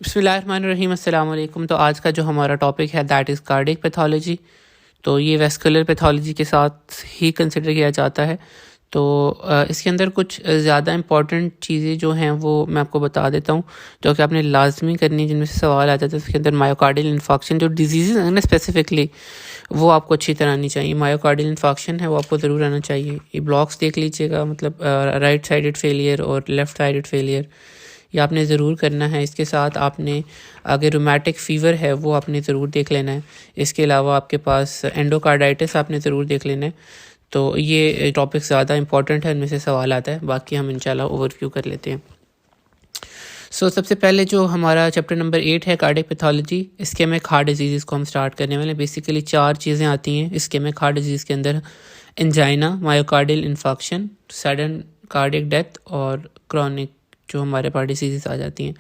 बिस्मिल्लाहिर्रहमानिर्रहीम, अस्सलाम वालेकुम। तो आज का जो हमारा टॉपिक है दैट इज़ कार्डियक पैथोलॉजी। तो ये वेस्कुलर पैथोलॉजी के साथ ही कंसिडर किया जाता है। तो इसके अंदर कुछ ज़्यादा इंपॉर्टेंट चीज़ें जो हैं वो मैं आपको बता देता हूँ, जो कि आपने लाजमी करनी है, जिनमें से सवाल आता है। तो इसके अंदर मायोकार्डियल इन्फाक्शन जो डिजीज़ है ना स्पेसिफिकली, वो आपको अच्छी तरह आनी चाहिए। मायोकार्डियल इन्फाक्शन है वो आपको ज़रूर आना चाहिए। ये ब्लॉक्स देख लीजिएगा, मतलब राइट साइडेड फेलियर और लेफ़्ट साइडेड फेलियर, ये आपने ज़रूर करना है। इसके साथ आपने अगर रूमेटिक फ़ीवर है वो आपने ज़रूर देख लेना है। इसके अलावा आपके पास एंडोकार्डाइटिस आपने ज़रूर देख लेना है। तो ये टॉपिक ज़्यादा इंपॉर्टेंट है, इनमें से सवाल आता है। बाकी हम इंशाल्लाह ओवरव्यू कर लेते हैं। सबसे पहले जो हमारा चैप्टर नंबर 8 है cardiac pathology, ischemic heart disease को हम स्टार्ट करने वाले हैं। बेसिकली 4 चीज़ें आती हैं इस्केमिक हार्ट डिजीज़ के अंदर: angina, myocardial infarction, sudden cardiac death और क्रॉनिक जो हमारे पास डिसीज़ आ जाती हैं।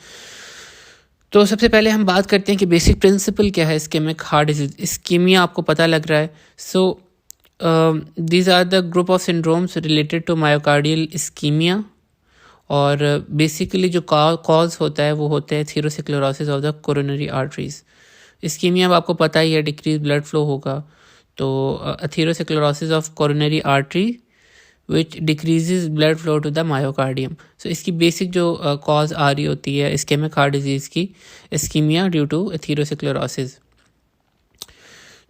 तो सबसे पहले हम बात करते हैं कि बेसिक प्रिंसिपल क्या है इस्केमिक हार्ट डिजीज़। इस्कीमिया आपको पता लग रहा है। These are the group of syndromes related to myocardial ischemia. और बेसिकली जो कॉज होता है वो होता है atherosclerosis of the coronary arteries. Ischemia अब आपको पता ही है, डिक्रीज ब्लड फ्लो होगा। तो atherosclerosis of coronary artery which decreases blood flow to the myocardium. So इसकी बेसिक जो कॉज आ रही होती है इस्केमिक हार्ट डिजीज़ की, इस्कीमिया ड्यू टू एथेरोस्क्लेरोसिस।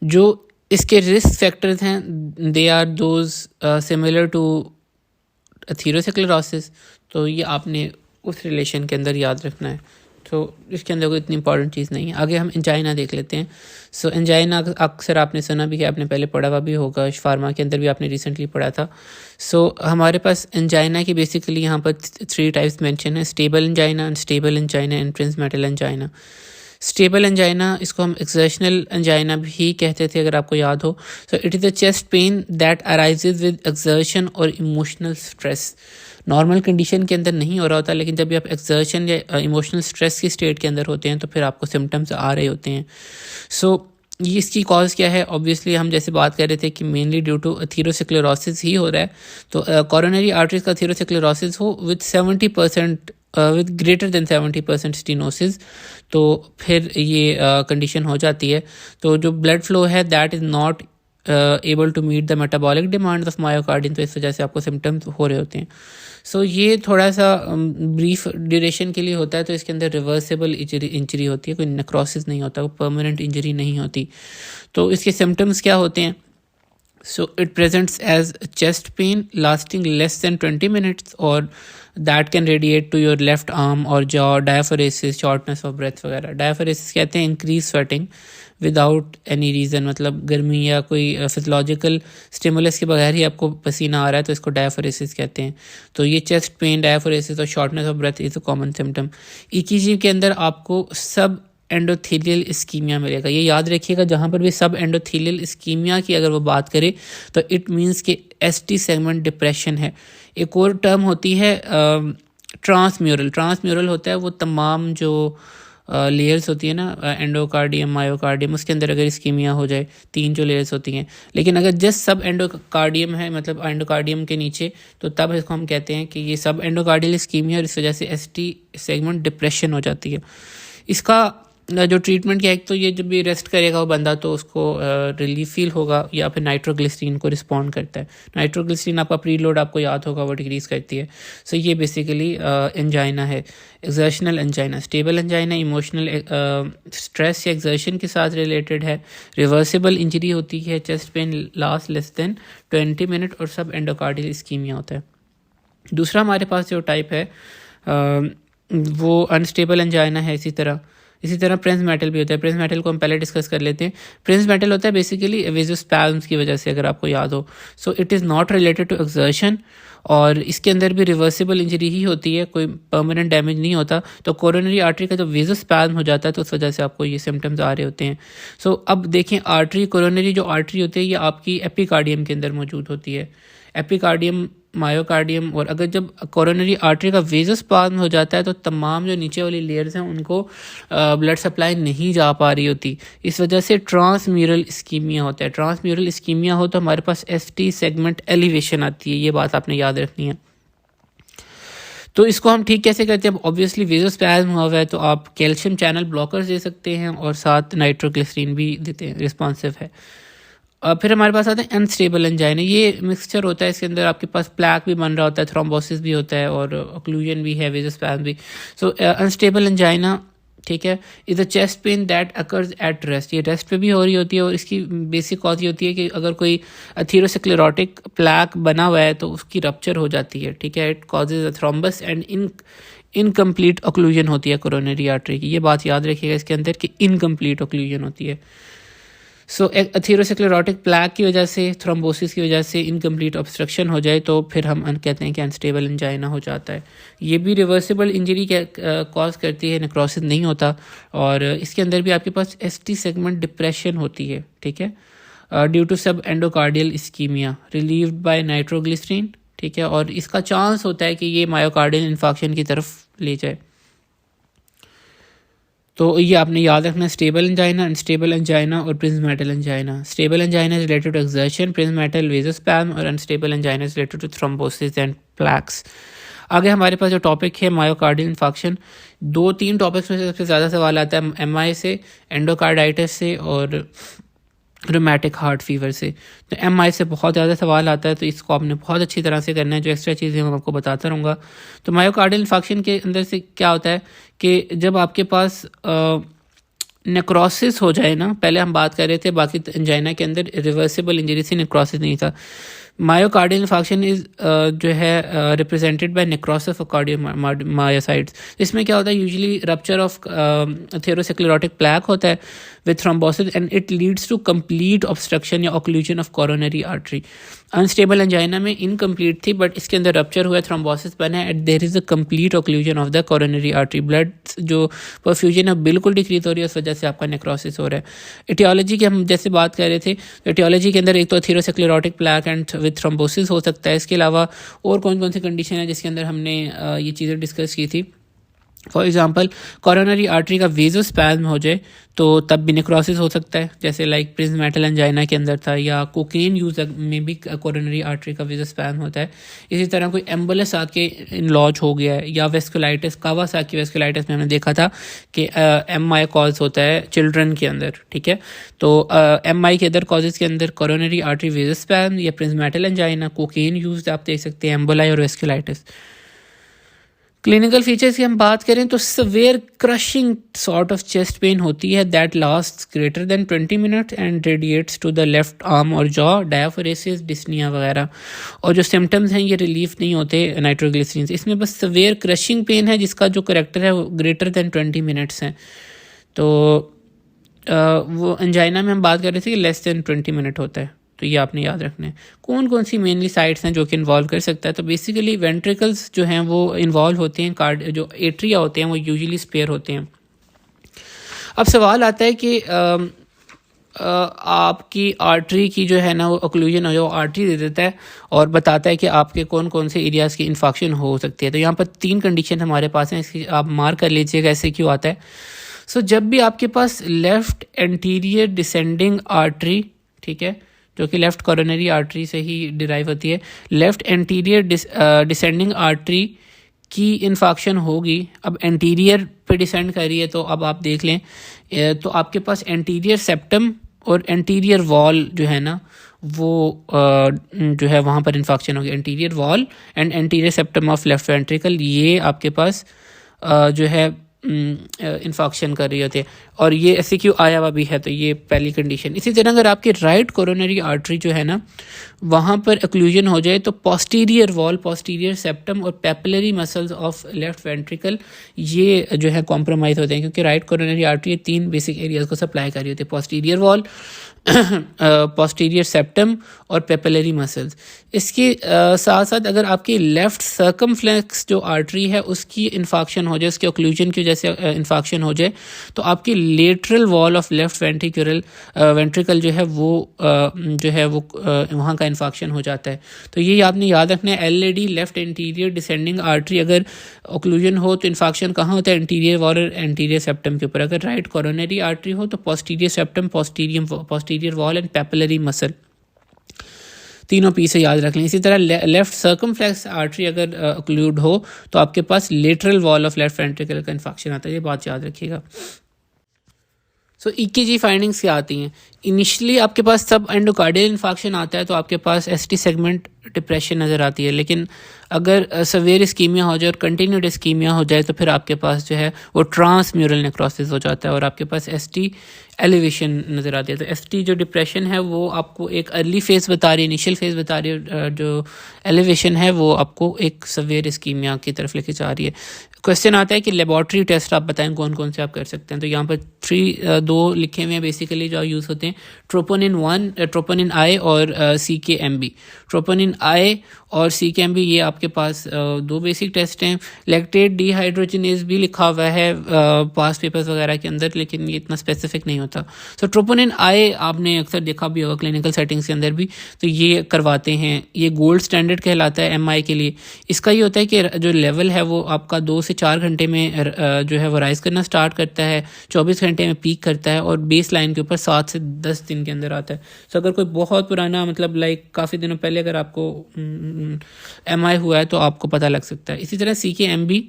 जो इसके रिस्क फैक्टर्स हैं they are those similar to atherosclerosis. तो ये आपने उस रिलेशन के अंदर याद रखना है। तो इसके अंदर कोई इतनी इंपॉर्टेंट चीज़ नहीं है। आगे हम एंजाइना देख लेते हैं। एंजाइना अक्सर आपने सुना भी है, आपने पहले पढ़ा हुआ भी होगा, फार्मा के अंदर भी आपने रिसेंटली पढ़ा था। हमारे पास एंजाइना की बेसिकली यहाँ पर 3 टाइप्स मेंशन है: stable angina, unstable angina and Prinzmetal angina. Stable angina, इसको हम एक्सर्शनल एंजाइना भी कहते थे अगर आपको याद हो। It is a chest pain that arises with exertion और इमोशनल स्ट्रेस। नॉर्मल कंडीशन के अंदर नहीं हो रहा होता, लेकिन जब भी आप एक्सर्शन या इमोशनल स्ट्रेस की स्टेट के अंदर होते हैं तो फिर आपको सिम्टम्स आ रहे होते हैं। ये इसकी कॉज क्या है? ऑब्वियसली हम जैसे बात कर रहे थे कि मेनली ड्यू टू एथेरोस्क्लेरोसिस ही हो रहा है। तो कोरोनरी आर्टरीज का एथेरोस्क्लेरोसिस हो with 70% with greater than 70% stenosis, तो फिर ये कंडीशन हो जाती है। तो जो ब्लड फ्लो है that is not able to meet the metabolic demand of myocardium, तो इस वजह से आपको सिम्टम्स हो रहे होते हैं। ये थोड़ा सा ब्रीफ ड्यूरेशन के लिए होता है। तो इसके अंदर रिवर्सेबल इंजरी होती है, कोई नेक्रोसिस नहीं होता, कोई परमानेंट इंजरी नहीं होती। तो इसके सिम्टम्स क्या होते हैं? It presents as chest pain lasting less than 20 minutes or that can radiate to your left arm or jaw, diaphoresis, shortness of breath वगैरह। diaphoresis कहते हैं increase sweating without any reason, मतलब गर्मी या कोई फिजियोलॉजिकल स्टिमुलस के बगैर ही आपको पसीना आ रहा है तो इसको डायफोरेसिस कहते हैं। तो ये चेस्ट पेन, डायफोरेसिस और shortness of breath is a common symptom. EKG के अंदर आपको सब एंडोथेलियल इस्कीमिया मिलेगा। ये याद रखिएगा, जहाँ पर भी सब एंडोथेलियल इस्कीमिया की अगर वो बात करें तो इट मीन्स कि एसटी सेगमेंट डिप्रेशन है। एक और टर्म होती है ट्रांसम्यूरल। ट्रांसम्यूरल होता है वो तमाम जो लेयर्स होती है ना, एंडोकार्डियम, मायोकार्डियम, उसके अंदर अगर इस्कीमिया हो जाए, 3 जो लेयर्स होती हैं। लेकिन अगर जस्ट सब एंडोकार्डियम है, मतलब एंडोकार्डियम के नीचे, तो तब इसको हम कहते हैं कि ये सब एंडोकार्डियल इस्कीमिया और इस वजह से एसटी सेगमेंट डिप्रेशन हो जाती है। इसका जो ट्रीटमेंट क्या है, तो ये जब भी रेस्ट करेगा वो बंदा तो उसको रिलीफ फील होगा, या फिर नाइट्रोग्लिसरीन को रिस्पॉन्ड करता है। नाइट्रोग्लिसरीन आपका प्रीलोड आपको याद होगा वो डिक्रीज करती है। ये बेसिकली एंजाइना है। Exertional angina, stable angina emotional stress या एक्सर्शन के साथ रिलेटेड है। रिवर्सिबल इंजरी होती है, chest pain last less than 20 minute और सब एंडोकार्डियल इस्कीमिया होता है। दूसरा हमारे पास जो टाइप है वो अनस्टेबल एंजाइना है। इसी तरह प्रिंस मेटल भी होता है। प्रिंस मेटल को हम पहले डिस्कस कर लेते हैं। प्रिंस मेटल होता है बेसिकली वेजोस्पैज्म्स की वजह से, अगर आपको याद हो। It is not related to exertion और इसके अंदर भी रिवर्सिबल इंजरी ही होती है, कोई परमानेंट डैमेज नहीं होता। तो कोरोनरी आर्टरी का जो वेजोस्पैज्म हो जाता है तो उस वजह से आपको ये सिम्टम्स आ रहे होते हैं। अब देखें, आर्टरी, कोरोनरी जो आर्टरी होती है ये आपकी एपिकार्डियम के अंदर मौजूद होती है। एपिकार्डियम, मायोकार्डियम, और अगर जब कोरोनरी आर्टरी का वेजोस्पैज्म हो जाता है तो तमाम जो नीचे वाली लेयर्स हैं उनको ब्लड सप्लाई नहीं जा पा रही होती। इस वजह से ट्रांसम्यूरल इस्कीमिया होता है। ट्रांसम्यूरल इस्कीमिया हो तो हमारे पास एसटी सेगमेंट एलिवेशन आती है। ये बात आपने याद रखनी है। तो इसको हम ठीक कैसे करते हैं? अब ऑब्वियसली वेसोस्पैज्म हुआ हुआ है तो आप कैल्शियम चैनल ब्लॉकर्स दे सकते हैं और साथ नाइट्रोग्लिसरीन भी देते हैं, रिस्पॉन्सिव है। फिर हमारे पास आता है अनस्टेबल एंजाइना। ये मिक्सचर होता है, इसके अंदर आपके पास प्लैक भी बन रहा होता है, थ्रोम्बोसिस भी होता है और ओक्लूजन भी है, वेसोस्पैज्म भी। सो अनस्टेबल एंजाइना, ठीक है, is a chest pain that occurs at rest. ये रेस्ट पे भी हो रही होती है और इसकी बेसिक कॉज ये होती है कि अगर कोई एथेरोस्क्लेरोटिक प्लैक बना हुआ है तो उसकी रप्चर हो जाती है, ठीक है। It causes a thrombus and incomplete occlusion होती है कोरोनरी आर्टरी की। ये बात याद रखिएगा इसके अंदर कि इनकम्प्लीट ओक्लूजन होती है। सो एथेरोस्क्लेरोटिक प्लैक की वजह से, थ्रोम्बोसिस की वजह से इनकम्प्लीट ऑब्स्ट्रक्शन हो जाए तो फिर हम कहते हैं कि अनस्टेबल एंजाइना हो जाता है। ये भी रिवर्सिबल इंजरी कॉज करती है, नेक्रोसिस नहीं होता। और इसके अंदर भी आपके पास एसटी सेगमेंट डिप्रेशन होती है, ठीक है, due to sub endocardial ischemia relieved by nitroglycerin, ठीक है। और इसका चांस होता है कि ये मायोकार्डियल इन्फाक्शन की तरफ ले जाए। तो ये आपने याद रखना, स्टेबल एंजाइना, अनस्टेबल एंजाइना और Prinzmetal angina. Stable angina is related to exertion, Prinzmetal vasospasm, और unstable angina is related to thrombosis and plaques. आगे हमारे पास जो टॉपिक है मायोकार्डियल इन्फाक्शन, 2-3 टॉपिक्स में से सबसे ज़्यादा सवाल आता है एमआई से, एंडोकार्डाइटिस से और रोमैटिक हार्ट फीवर से। तो एमआई से बहुत ज़्यादा सवाल आता है, तो इसको आपने बहुत अच्छी तरह से करना है। जो एक्स्ट्रा चीज़ें मैं आपको बताता रहूँगा। तो मायोकार्डियल इन्फाक्शन के अंदर से क्या होता है कि जब आपके पास नेक्रोसिस हो जाए ना, पहले हम बात कर रहे थे बाकी एंजाइना के अंदर रिवर्सिबल इंजरी से नेक्रोसिस नहीं था। मायोकार्डियल इन्फाक्शन इज जो है represented by necrosis of cardiomyocytes. इसमें क्या होता है, usually rupture of atherosclerotic plaque होता है with thrombosis and it leads to complete obstruction या occlusion of coronary artery. Unstable angina में इनकम्प्लीट थी बट इसके अंदर रप्चर हुआ, थ्रोम्बोसिस बना है and there is a complete occlusion of the coronary artery. Blood जो परफ्यूजन है बिल्कुल डिक्रीज हो रही है, उस वजह से आपका नेक्रोसिस हो रहा है। एटियोलॉजी की हम जैसे बात कर रहे थे, तो एटियोलॉजी के अंदर एक तो atherosclerotic plaque and with thrombosis हो सकता है। इसके अलावा और कौन कौन सी कंडीशन है जिसके अंदर हमने ये चीज़ें डिस्कस की थी। फॉर एग्जांपल कोरोनरी आर्टरी का वेसोस्पैज्म हो जाए तो तब भी नेक्रोसिस हो सकता है, जैसे लाइक प्रिज्मेटल एंजाइना के अंदर था, या कोकेन यूज में भी कोरोनरी आर्टरी का वेसोस्पैज्म होता है। इसी तरह कोई एम्बुलस आके इनलॉज हो गया है, या वेस्कुलाइटिस, कावासाकी वेस्कुलाइटिस में हमने देखा था कि एमआई कॉज होता है चिल्ड्रन के अंदर, ठीक है। तो एमआई के अदर कॉजेज के अंदर कोरोनरी आर्टरी वेसोस्पैज्म या प्रिज्मेटल एंजाइना, कोकेन यूज आप देख सकते हैं, एम्बुलाई और वेस्कुलाइटिस। क्लिनिकल फीचर्स की हम बात करें तो severe crushing sort of chest pain होती है that last greater than 20 minute and radiates to the left arm और जॉ, डायाफोरेसिस, डिस्निया वगैरह। और जो सिम्टम्स हैं ये रिलीफ नहीं होते नाइट्रोग्लिसरीन से। इसमें बस सवेयर क्रशिंग पेन है जिसका जो करेक्टर है वो ग्रेटर देन 20 मिनट्स हैं। तो वो एंजाइना में हम बात कर रहे थे कि लेस देन 20 मिनट होता है। तो ये आपने याद रखना है। कौन कौन सी मेनली साइट्स हैं जो कि इन्वॉल्व कर सकता है, तो बेसिकली वेंट्रिकल्स जो हैं वो इन्वॉल्व होते हैं, जो एट्रिया होते हैं वो यूजुअली स्पेयर होते हैं। अब सवाल आता है कि आपकी आर्टरी की जो है ना वो ओक्लूजन हो, जो आर्टरी दे देता है और बताता है कि आपके कौन कौन से एरियाज़ की इन्फेक्शन हो सकती है। तो यहाँ पर 3 कंडीशन हमारे पास हैं, इसकी आप मार्क कर लीजिएगा ऐसे क्यों आता है। सो जब भी आपके पास लेफ़्ट एंटीरियर डिसेंडिंग आर्टरी, ठीक है, जो कि लेफ़्ट कोरोनरी आर्टरी से ही डिराइव होती है, लेफ़्ट एंटीरियर डिसेंडिंग आर्टरी की इन्फेक्शन होगी। अब एंटीरियर पे डिसेंड कर रही है तो अब आप देख लें तो आपके पास एंटीरियर सेप्टम और एंटीरियर वॉल जो है ना वो जो है वहाँ पर इन्फेक्शन होगी। Anterior wall and anterior septum of left ventricle, ये आपके पास जो है इन्फेक्शन कर रही होती है और ये ऐसे क्यों आया हुआ भी है, तो ये पहली कंडीशन। इसी तरह अगर आपकी राइट कोरोनरी आर्टरी जो है ना वहाँ पर ओक्लूजन हो जाए तो पोस्टीरियर वॉल, पोस्टीरियर सेप्टम और papillary muscles of left ventricle ये जो है कॉम्प्रोमाइज़ होते हैं, क्योंकि right coronary artery 3 basic areas को सप्लाई कर रही होती है, पोस्टीरियर वॉल, पोस्टीरियर सेप्टम और पेपिलरी मसल्स। इसके साथ साथ अगर आपकी लेफ़्ट सर्कमफ्लेक्स जो आर्टरी है उसकी इन्फेक्शन हो जाए, उसके ओक्लूजन की वजह से इन्फेक्शन हो जाए तो आपकी lateral wall of left ventricle जो है वो वहाँ का इन्फेक्शन हो जाता है। तो ये आपने याद रखना है, LAD left anterior descending artery अगर ओक्लूजन हो तो इन्फेक्शन कहाँ होता है, एंटीरियर वॉल और एंटीरियर सेप्टम के ऊपर। अगर राइट कोरोनरी आर्टरी हो तो posterior septum, posterior wall and papillary muscle. तीनों पी से याद रख लें। इसी तरह लेफ्ट सर्कमफ्लेक्स आर्टरी अगर ओक्लूड हो तो आपके पास lateral wall of left ventricle का इन्फेक्शन आता है, ये बात याद रखिएगा। सो ईकेजी फाइंडिंग्स क्या आती हैं? इनिशियली आपके पास सब एंडोकार्डियल इन्फेक्शन आता है तो आपके पास एसटी सेगमेंट डिप्रेशन नज़र आती है, लेकिन अगर सवेयर इस्कीमिया हो जाए और कंटिन्यूड इस्कीमिया हो जाए तो फिर आपके पास जो है वो ट्रांसम्यूरल नेक्रोसिस हो जाता है और आपके पास एसटी एलिवेशन नज़र आती है। तो एसटी जो डिप्रेशन है वो आपको एक अर्ली फेज़ बता रही है, इनिशियल फेज़ बता रही है, जो एलिवेशन है वो आपको एक सवेयर इस्कीमिया की तरफ लेके जा रही है। क्वेश्चन आता है कि लेबॉर्ट्री टेस्ट आप बताएं कौन कौन से आप कर सकते हैं। तो यहाँ पर 2 लिखे हुए हैं बेसिकली जो यूज़ होते हैं, ट्रोपोनिन 1, ट्रोपोनिन आई और CKMB। ट्रोपोनिन आई और CKMB ये आपके पास 2 बेसिक टेस्ट हैं। लैक्टेट डिहाइड्रोजिनेज भी लिखा हुआ है पास पेपर्स वगैरह के अंदर, लेकिन ये इतना स्पेसिफिक नहीं होता। तो ट्रोपोनिन आई आपने अक्सर देखा भी होगा क्लिनिकल सेटिंग्स के अंदर भी, तो ये करवाते हैं। ये गोल्ड स्टैंडर्ड कहलाता है MI के लिए। इसका ये होता है कि जो लेवल है वो आपका 2 से 4 घंटे में जो है वो राइज करना स्टार्ट करता है, 24 घंटे में पीक करता है और बेस लाइन के ऊपर 7 से 10 दिन के अंदर आता है। तो अगर कोई बहुत पुराना मतलब काफ़ी दिनों पहले अगर आपको MI हुआ है तो आपको पता लग सकता है। इसी तरह CKMB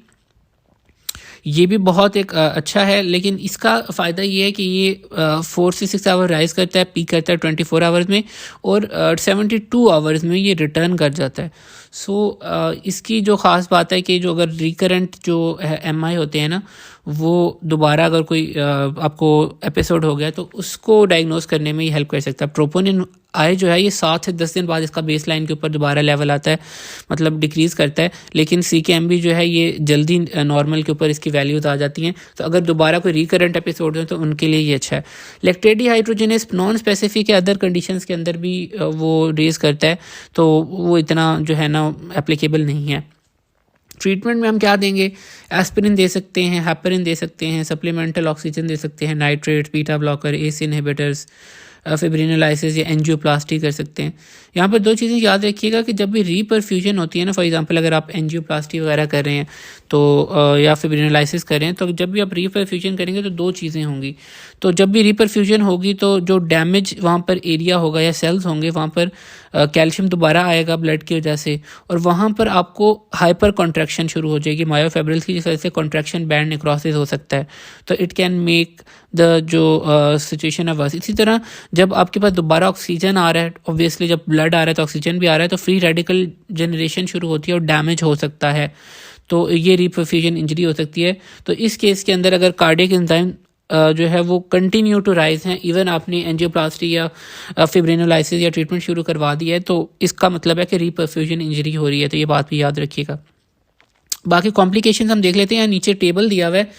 ये भी बहुत एक अच्छा है, लेकिन इसका फ़ायदा ये है कि ये 4 से 6 आवर राइज करता है, पीक करता है 24 आवर्स में और 72 आवर्स में ये रिटर्न कर जाता है। सो इसकी जो ख़ास बात है कि जो अगर रिकरेंट जो MI होते हैं ना, वो दोबारा अगर कोई आपको एपिसोड हो गया तो उसको डायग्नोस करने में ये हेल्प कर सकता है। ट्रोपोनिन आई जो है ये 7 से 10 दिन बाद इसका बेस लाइन के ऊपर दोबारा लेवल आता है, मतलब डिक्रीज़ करता है, लेकिन CKMB जो है ये जल्दी नॉर्मल के ऊपर इसकी वैल्यूज़ आ जाती हैं। तो अगर दोबारा कोई रिकरेंट एपिसोड हो तो उनके लिए ये अच्छा है। लैक्टेट डिहाइड्रोजिनेज नॉन स्पेसिफिक है, अदर कंडीशंस के अंदर भी वो रेज करता है, तो वो इतना जो है ना एप्लीकेबल नहीं है। ट्रीटमेंट में हम क्या देंगे? एस्पिरिन दे सकते हैं, हेपरिन दे सकते हैं, सप्लीमेंटल ऑक्सीजन दे सकते हैं, nitrate, beta blocker, ACE inhibitors, फिब्रिनोलाइसिस या एंजियोप्लास्टी कर सकते हैं। यहाँ पर 2 चीज़ें याद रखिएगा कि जब भी रीपरफ्यूजन होती है ना, फॉर एग्जांपल अगर आप एंजियोप्लास्टी वगैरह कर रहे हैं तो या फिब्रिनोलाइसिस कर रहे हैं, तो जब भी आप रीपरफ्यूजन करेंगे तो 2 चीज़ें होंगी। तो जब भी रीपरफ्यूजन होगी तो जो डैमेज वहाँ पर एरिया होगा या सेल्स होंगे वहाँ पर कैल्शियम दोबारा आएगा ब्लड की वजह से, और वहाँ पर आपको हाइपर कॉन्ट्रैक्शन शुरू हो जाएगी मायोफिब्रिल्स की वजह से, कॉन्ट्रैक्शन बैंड नेक्रोसिस हो सकता है। तो इट कैन मेक द जो सिचुएशन है वर्स। इसी तरह जब आपके पास दोबारा ऑक्सीजन आ रहा है, ऑब्वियसली जब ब्लड आ रहा है तो ऑक्सीजन भी आ रहा है, तो फ्री रेडिकल जनरेशन शुरू होती है और डैमेज हो सकता है, तो ये रीपरफ्यूजन इंजरी हो सकती है। तो इस केस के अंदर अगर कार्डियक एंजाइम जो है वो कंटिन्यू टू राइज हैं, इवन आपने एंजियोप्लास्टी या फिब्रिनोलाइसिस या ट्रीटमेंट शुरू करवा दी है, तो इसका मतलब है कि रीपरफ्यूजन इंजरी हो रही है, तो ये बात भी याद रखिएगा। बाकी कॉम्प्लिकेशंस हम देख लेते हैं। नीचे टेबल दिया हुआ है,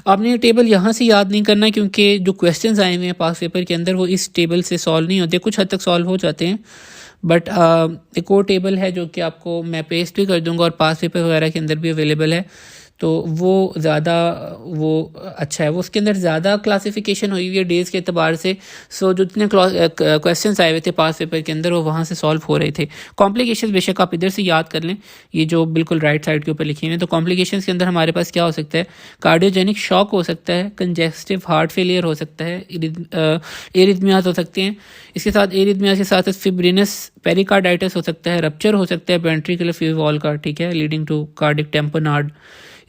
आपने ये टेबल यहाँ से याद नहीं करना क्योंकि जो क्वेश्चंस आए हुए हैं पास पेपर के अंदर वो इस टेबल से सॉल्व नहीं होते, कुछ हद तक सॉल्व हो जाते हैं, बट एक और टेबल है जो कि आपको मैं पेस्ट भी कर दूंगा और पास पेपर वगैरह के अंदर भी अवेलेबल है, तो वो ज़्यादा वो अच्छा है, वो उसके अंदर ज़्यादा क्लासिफिकेशन हुई हुई है डेज़ के अतबार से। सो जो जितने क्वेश्चंस आए हुए थे पास पेपर के अंदर वो वहाँ से सॉल्व हो रहे थे। कॉम्प्लिकेशंस बेशक आप इधर से याद कर लें, ये जो बिल्कुल राइट साइड के ऊपर लिखे हैं। तो कॉम्प्लिकेशंस के अंदर हमारे पास क्या हो सकता है? कार्डियोजेनिक शॉक हो सकता है, कंजेस्टिव हार्ट फेलियर हो सकता है, एरिथमियाज हो सकते हैं, इसके साथ एरिथमियाज के साथ फिब्रिनस पेरिकार्डाइटिस हो सकता है, रप्चर हो सकता है वेंट्रिकुलर फ्री वॉल का, ठीक है, लीडिंग टू कार्डिक टेम्पोनार्ड।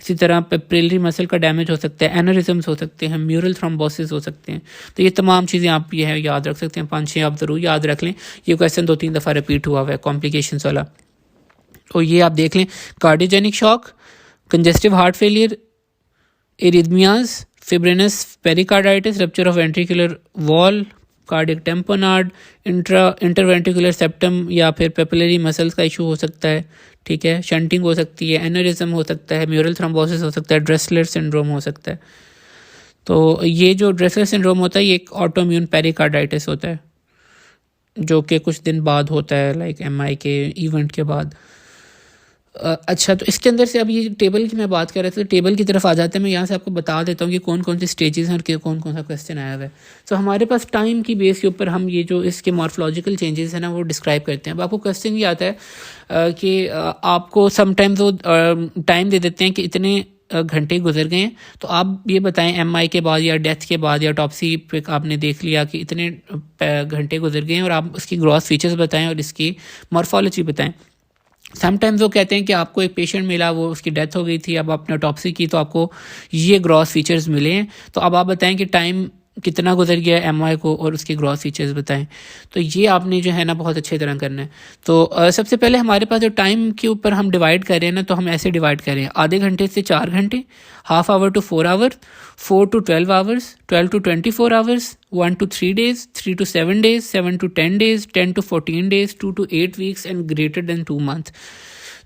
इसी तरह पेपिलरी मसल का डैमेज हो सकता है, एनोरिज्म्स हो सकते हैं, म्यूरल थ्रोम्बोसिस हो सकते हैं। तो ये तमाम चीज़ें आप ये है याद रख सकते हैं, 5-6 आप ज़रूर याद रख लें। ये क्वेश्चन 2-3 दफ़ा रिपीट हुआ हुआ है कॉम्प्लिकेशंस वाला, तो ये आप देख लें। Cardiogenic shock, congestive heart failure, arrhythmias, fibrinous pericarditis, rupture of ventricular wall, cardiac tamponade, interventricular septum या फिर पेपिलरी मसल्स का इशू हो सकता है, ठीक है, शंटिंग हो सकती है, एनोरिज्म हो सकता है, म्यूरल थ्रोम्बोसिस हो सकता है, ड्रेसलर सिंड्रोम हो सकता है। तो ये जो ड्रेसलर सिंड्रोम होता है ये एक ऑटोइम्यून पेरिकार्डाइटिस होता है जो कि कुछ दिन बाद होता है, लाइक MI के इवेंट के बाद। अच्छा, तो इसके अंदर से अब ये टेबल की मैं बात कर रहा था, तो टेबल की तरफ आ जाते हैं। मैं यहाँ से आपको बता देता हूँ कि कौन कौन सी स्टेजेस हैं और कौन कौन सा क्वेश्चन आया हुआ है। तो हमारे पास टाइम की बेस के ऊपर हम ये जो इसके मॉर्फोलॉजिकल चेंजेस हैं ना वो डिस्क्राइब करते हैं। अब आपको क्वेश्चन ये आता है कि आपको समटाइम्स वो टाइम दे देते हैं कि इतने घंटे गुजर गए हैं, तो आप ये बताएं एमआई के बाद या डेथ के बाद या ऑटोप्सी पे आपने देख लिया कि इतने घंटे गुजर गए हैं, और आप उसकी ग्रॉस फीचर्स बताएं और इसकी मॉर्फोलॉजी बताएं। समटाइम्स वो कहते हैं कि आपको एक पेशेंट मिला, वो उसकी डेथ हो गई थी, अब आपने ऑटोप्सी की तो आपको ये ग्रॉस फीचर्स मिले हैं, तो अब आप बताएं कि टाइम कितना गुजर गया है एमआई को और उसके ग्रॉस फीचर्स बताएं। तो ये आपने जो है ना बहुत अच्छी तरह करना है। तो सबसे पहले हमारे पास जो टाइम के ऊपर हम डिवाइड कर रहे हैं ना, तो हम ऐसे डिवाइड करें आधे घंटे से 4 घंटे, half hour to 4 hour, 4 to 12 hours, 12 to 24 hours, 1 to 3 days, 3 to 7 days, 7 to 10 days, 10 to 14 days, 2 to 8 weeks and greater than 2 months।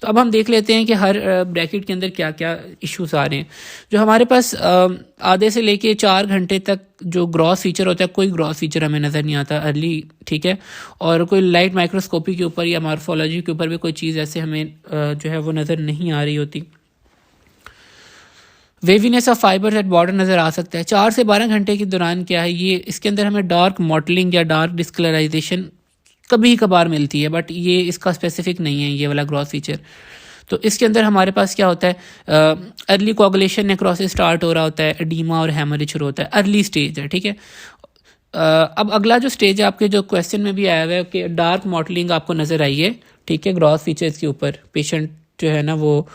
तो अब हम देख लेते हैं कि हर ब्रैकेट के अंदर क्या क्या इश्यूज आ रहे हैं। जो हमारे पास आधे से लेके 4 घंटे तक जो ग्रॉस फीचर होता है, कोई ग्रॉस फीचर हमें नज़र नहीं आता अर्ली, ठीक है, और कोई लाइट माइक्रोस्कोपी के ऊपर या मॉर्फोलॉजी के ऊपर भी कोई चीज़ ऐसे हमें जो है वो नज़र नहीं आ रही होती। वेवीनेस ऑफ फाइबर एट बॉर्डर नज़र आ सकता है। 4 से 12 घंटे के दौरान क्या है ये, इसके अंदर हमें डार्क मॉटलिंग या डार्क डिस्कलराइजेशन कभी कभार मिलती है, बट ये इसका स्पेसिफिक नहीं है ये वाला ग्रॉस फीचर। तो इसके अंदर हमारे पास क्या होता है, अर्ली कोगुलेशन नेक्रोसिस स्टार्ट हो रहा होता है, एडीमा और हैमरेज शुरू होता है, अर्ली स्टेज है, ठीक है। अब अगला जो स्टेज है आपके जो क्वेश्चन में भी आया हुआ है कि डार्क मॉटलिंग आपको नज़र आई है, ठीक है, ग्रॉस फीचर्स के ऊपर। पेशेंट जो है ना वो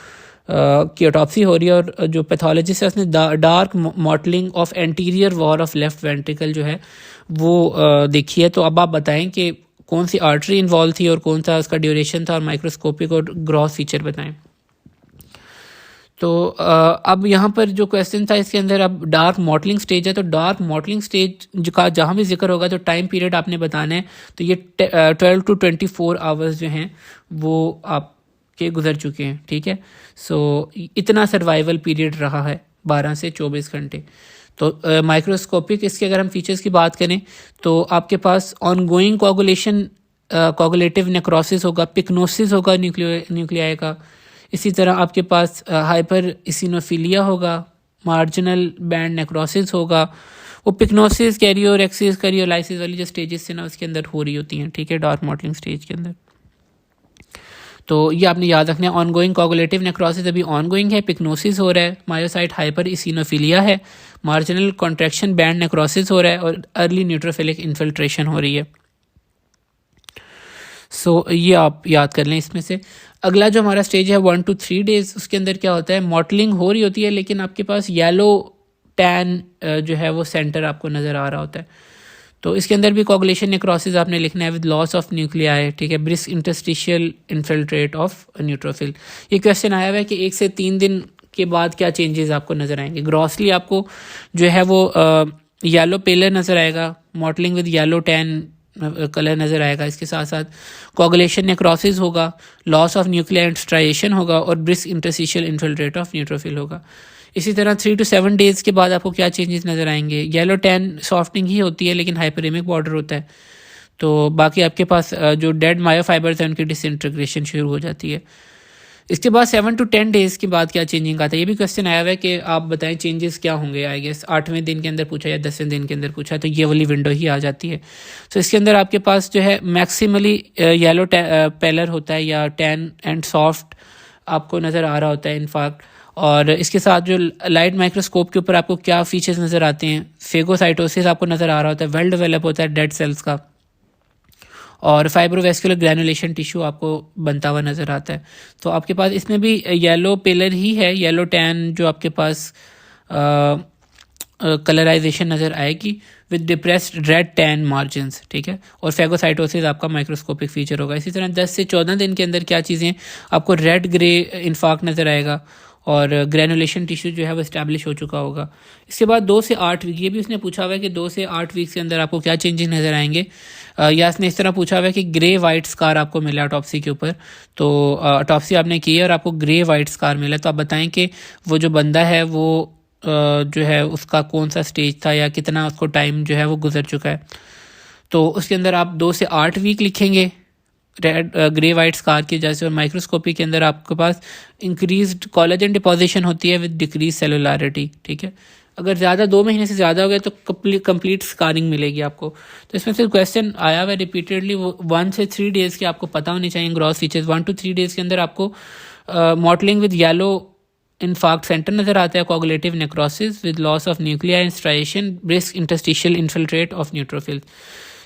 की ऑटोप्सी हो रही है और जो पैथोलॉजिस्ट है उसने dark mottling of anterior wall of left ventricle जो है वो देखी है। तो अब आप बताएं कि कौन सी आर्टरी इन्वॉल्व थी और कौन सा उसका ड्यूरेशन था, और माइक्रोस्कोपिक और ग्रॉस फीचर बताएं। तो अब यहाँ पर जो क्वेश्चन था इसके अंदर अब डार्क मॉटलिंग स्टेज है, तो डार्क मॉटलिंग स्टेज का जहाँ भी जिक्र होगा तो टाइम पीरियड आपने बताना है। तो ये 12 to 24 आवर्स जो हैं वो आपके गुजर चुके हैं, ठीक है। सो इतना सर्वाइवल पीरियड रहा है 12 से 24 घंटे। तो माइक्रोस्कोपिक इसके अगर हम फीचर्स की बात करें तो आपके पास ऑनगोइंग कोगुलेशन, कोगुलेटिव नेक्रोसिस होगा, पिक्नोसिस होगा न्यूक्लियाई का। इसी तरह आपके पास हाइपर इसिनोफिलिया होगा, मार्जिनल बैंड नेक्रोसिस होगा। वो पिक्नोसिस, कैरियोरेक्सिस, कैरियोलाइसिस वाली जो स्टेजेस से ना उसके अंदर हो रही होती हैं, ठीक है, डार्क मॉटलिंग स्टेज के अंदर। तो ये आपने याद रखना है। ऑनगोइंग कोगुलेटिव नेक्रोसिस अभी ऑनगोइंग है, पिक्नोसिस हो रहा है, मायोसाइट हाइपर इसिनोफिलिया है, मार्जिनल कॉन्ट्रैक्शन बैंड नेक्रोसिस हो रहा है और अर्ली न्यूट्रोफिलिक इन्फिल्ट्रेशन हो रही है। सो ये आप याद कर लें इसमें से। अगला जो हमारा स्टेज है 1 to 3 days, उसके अंदर क्या होता है, मॉटलिंग हो रही होती है लेकिन आपके पास येलो टैन जो है वो सेंटर आपको नज़र आ रहा होता है। तो इसके अंदर भी कोगुलेशन नेक्रोसिस आपने लिखना है विद लॉस ऑफ न्यूक्लियाई, ठीक है, brisk interstitial infiltrate of neutrophil. ये क्वेश्चन आया हुआ है कि 1 से 3 दिन के बाद क्या चेंजेस आपको नज़र आएंगे। ग्रॉसली आपको जो है वो येलो पेलर नज़र आएगा, mottling with yellow tan colour नज़र आएगा। इसके साथ साथ कोगुलेशन नेक्रोसिस होगा, लॉस ऑफ न्यूक्लियर स्ट्राइएशन होगा और brisk interstitial infiltrate of neutrophil होगा। इसी तरह 3 to 7 days के बाद आपको क्या चेंजेस नज़र आएंगे। येलो टैन सॉफ्टनिंग ही होती है लेकिन हाइपरेमिक बॉर्डर होता है। तो बाकी आपके पास जो डेड मायोफाइबर्स हैं उनकी डिसइंटीग्रेशन शुरू हो जाती है। इसके बाद 7 to 10 days के बाद क्या चेंजिंग आता है, ये भी क्वेश्चन आया हुआ है कि आप बताएं चेंजेस क्या होंगे। आई गेस 8वें दिन के अंदर पूछा या 10वें दिन के अंदर पूछा, तो ये वाली विंडो ही आ जाती है। तो इसके अंदर आपके पास जो है मैक्सिमली येलो पेलर होता है या टैन एंड सॉफ्ट आपको नज़र आ रहा होता है इनफैक्ट। और इसके साथ जो लाइट माइक्रोस्कोप के ऊपर आपको क्या फीचर्स नज़र आते हैं, फेगोसाइटोसिस आपको नज़र आ रहा होता है, वेल डेवलप होता है डेड सेल्स का, और फाइब्रोवेस्कुलर ग्रैनुलेशन टिश्यू आपको बनता हुआ नज़र आता है। तो आपके पास इसमें भी येलो पेलर ही है, येलो टैन जो आपके पास कलराइजेशन नज़र आएगी with depressed red tan margins, ठीक है, और फेगोसाइटोसिस आपका माइक्रोस्कोपिक फीचर होगा। इसी तरह 10 से 14 दिन के अंदर क्या चीज़ें आपको रेड ग्रे इन्फार्क्ट नज़र आएगा और ग्रैनुलेशन टिश्यू जो है वो इस्टेब्लिश हो चुका होगा। इसके बाद 2 से 8 वीक, ये भी उसने पूछा हुआ है कि 2 से 8 वीक के अंदर आपको क्या चेंजेस नज़र आएंगे। या इसने इस तरह पूछा हुआ है कि ग्रे वाइट स्कार आपको मिला ऑटोप्सी के ऊपर, तो ऑटोप्सी आपने की है और आपको ग्रे वाइट स्कार मिला, तो आप बताएं कि वो जो बंदा है वो जो है उसका कौन सा स्टेज था या कितना उसको टाइम जो है वो गुजर चुका है। तो उसके अंदर आप 2 से 8 वीक लिखेंगे रेड ग्रे वाइट स्कार की वजह से। और माइक्रोस्कोपी के अंदर आपके पास इंक्रीज्ड कोलेजन डिपोजिशन होती है विद डिक्रीज सेलुलरिटी, ठीक है। अगर ज़्यादा 2 महीने से ज़्यादा हो गया तो कंप्लीट स्कारिंग मिलेगी आपको। तो इसमें से क्वेश्चन आया हुआ है रिपीटेडली, वो 1 से 3 डेज़ के आपको पता होने चाहिए ग्रॉस फीचर्स। 1 to 3 days के अंदर आपको mottling with yellow infarct centre नज़र आता है, coagulative necrosis with loss of nuclear and striation, brisk interstitial infiltrate of neutrophils.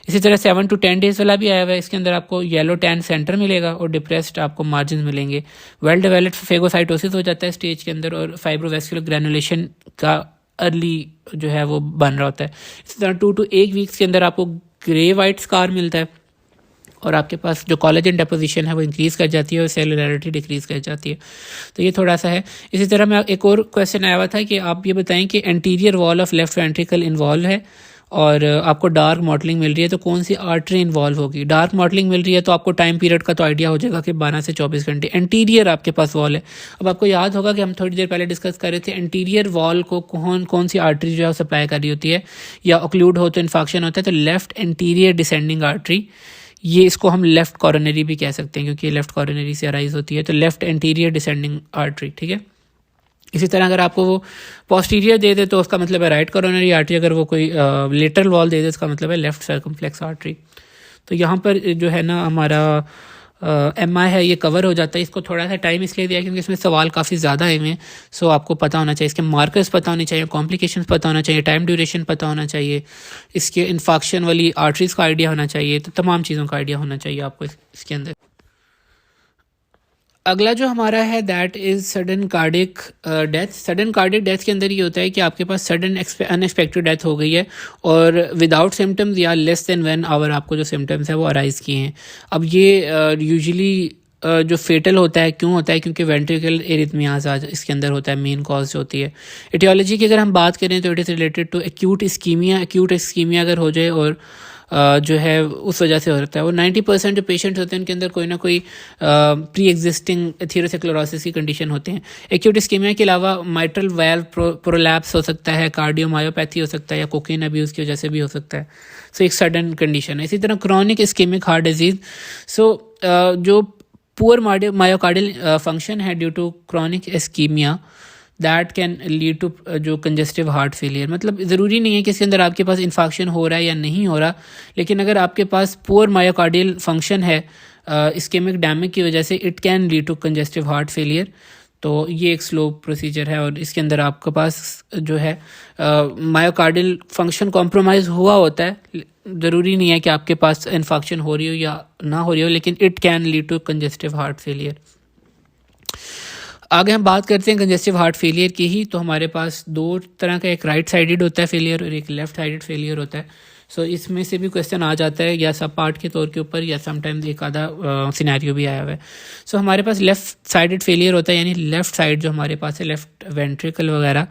इसी तरह 7 to 10 डेज वाला भी आया हुआ है, इसके अंदर आपको येलो टैन सेंटर मिलेगा और डिप्रेस्ड आपको मार्जिन मिलेंगे। वेल डेवलप्ड फेगोसाइटोसिस हो जाता है स्टेज के अंदर और फाइब्रोवेस्कुलर ग्रैनुलेशन का अर्ली जो है वो बन रहा होता है। इसी तरह 2 to 8 वीक्स के अंदर आपको ग्रे वाइट स्कार मिलता है और आपके पास जो कोलेजन डेपोजिशन है वो इंक्रीज़ कर जाती है और सेलुलरिटी डिक्रीज़ कर जाती है। तो ये थोड़ा सा है। इसी तरह मैं एक और क्वेश्चन आया हुआ था कि आप ये बताएं कि anterior wall of left ventricle involve है और आपको डार्क मॉडलिंग मिल रही है, तो कौन सी आर्टरी इन्वॉल्व होगी। डार्क मॉडलिंग मिल रही है तो आपको टाइम पीरियड का तो आइडिया हो जाएगा कि 12 से 24 घंटे। एंटीरियर आपके पास वॉल है। अब आपको याद होगा कि हम थोड़ी देर पहले डिस्कस कर रहे थे एंटीरियर वॉल को कौन सी आर्टरी जो है सप्लाई कर रही होती है या ऑक्लूड हो तो इन्फेक्शन होता है, तो लेफ्ट एंटीरियर डिसेंडिंग आर्टरी, ये इसको हम लेफ्ट कॉरोनरी भी कह सकते हैं क्योंकि ये लेफ्ट कॉरोनरी से अराइज होती है, तो लेफ्ट एंटीरियर डिसेंडिंग आर्टरी। ठीक है। इसी तरह अगर आपको वो पोस्टीरियर दे दे तो उसका मतलब है राइट कॉरोनरी आर्टरी, अगर वो कोई लेटरल वॉल दे दे उसका मतलब है लेफ्ट सर्कमफ्लेक्स आर्टरी। तो यहाँ पर जो है ना हमारा MI है ये कवर हो जाता है। इसको थोड़ा सा टाइम इसलिए दिया क्योंकि इसमें सवाल काफ़ी ज़्यादा आए हुए हैं। सो आपको पता होना चाहिए, इसके मार्कर्स पता होने चाहिए, कॉम्प्लिकेशंस पता होना चाहिए, टाइम ड्यूरेशन पता होना चाहिए, इसके इन्फेक्शन वाली आर्टरीज़ का आइडिया होना चाहिए, तो तमाम चीज़ों का आइडिया होना चाहिए आपको इसके अंदर। अगला जो हमारा है that is sudden cardiac death. Sudden cardiac death के अंदर ये होता है कि आपके पास सडन अनएक्सपेक्टेड डेथ हो गई है और विदाउट सिम्टम्स या लेस देन 1 आवर आपको जो सिम्टम्स है वो अराइज किए हैं। अब ये यूजुअली जो फेटल होता है क्यों होता है, क्योंकि वेंट्रिकल एरिथमियाज इसके अंदर होता है, मेन कॉज जो होती है। एटियोलॉजी की अगर हम बात करें तो it is related to acute ischemia. Acute ischemia अगर हो जाए और जो है उस वजह से हो सकता है। वो 90% जो पेशेंट्स होते हैं उनके अंदर कोई ना कोई प्री एग्जिस्टिंग एथेरोस्क्लेरोसिस की कंडीशन होते हैं। एक्यूट इस्कीमिया के अलावा माइट्रल वाल्व प्रोलैप्स हो सकता है, कार्डियोमायोपैथी हो सकता है या कोकेन अब्यूज़ की वजह से भी हो सकता है। सो एक सडन कंडीशन है। इसी तरह chronic ischemic heart disease, so जो पुअर मायोकार्डियल फंक्शन है due to chronic ischemia that can lead to जो कंजेस्टिव हार्ट फेलियर। मतलब ज़रूरी नहीं है कि इसके अंदर आपके पास इन्फेक्शन हो रहा है या नहीं हो रहा, लेकिन अगर आपके पास पुअर मायोकार्डियल फंक्शन है इस्केमिक डैमेज की वजह से, it can lead to congestive heart failure. तो ये एक स्लो प्रोसीजर है और इसके अंदर आपके पास जो है मायोकार्डियल फंक्शन कॉम्प्रोमाइज़ हुआ होता है। ज़रूरी नहीं है कि आपके पास इन्फेक्शन हो रही हो या ना हो रही हो, लेकिन it can lead to congestive heart failure. आगे हम बात करते हैं कंजेस्टिव हार्ट फेलियर की ही। तो हमारे पास 2 तरह का, एक राइट साइडेड होता है फेलियर और एक लेफ्ट साइडेड फेलियर होता है। सो इसमें से भी क्वेश्चन आ जाता है या सब पार्ट के तौर के ऊपर या समटाइम्स एक आधा सिनेरियो भी आया हुआ है। सो हमारे पास लेफ्ट साइडेड फेलियर होता है, यानी लेफ्ट साइड जो हमारे पास है, लेफ्ट वेंट्रिकल वगैरह,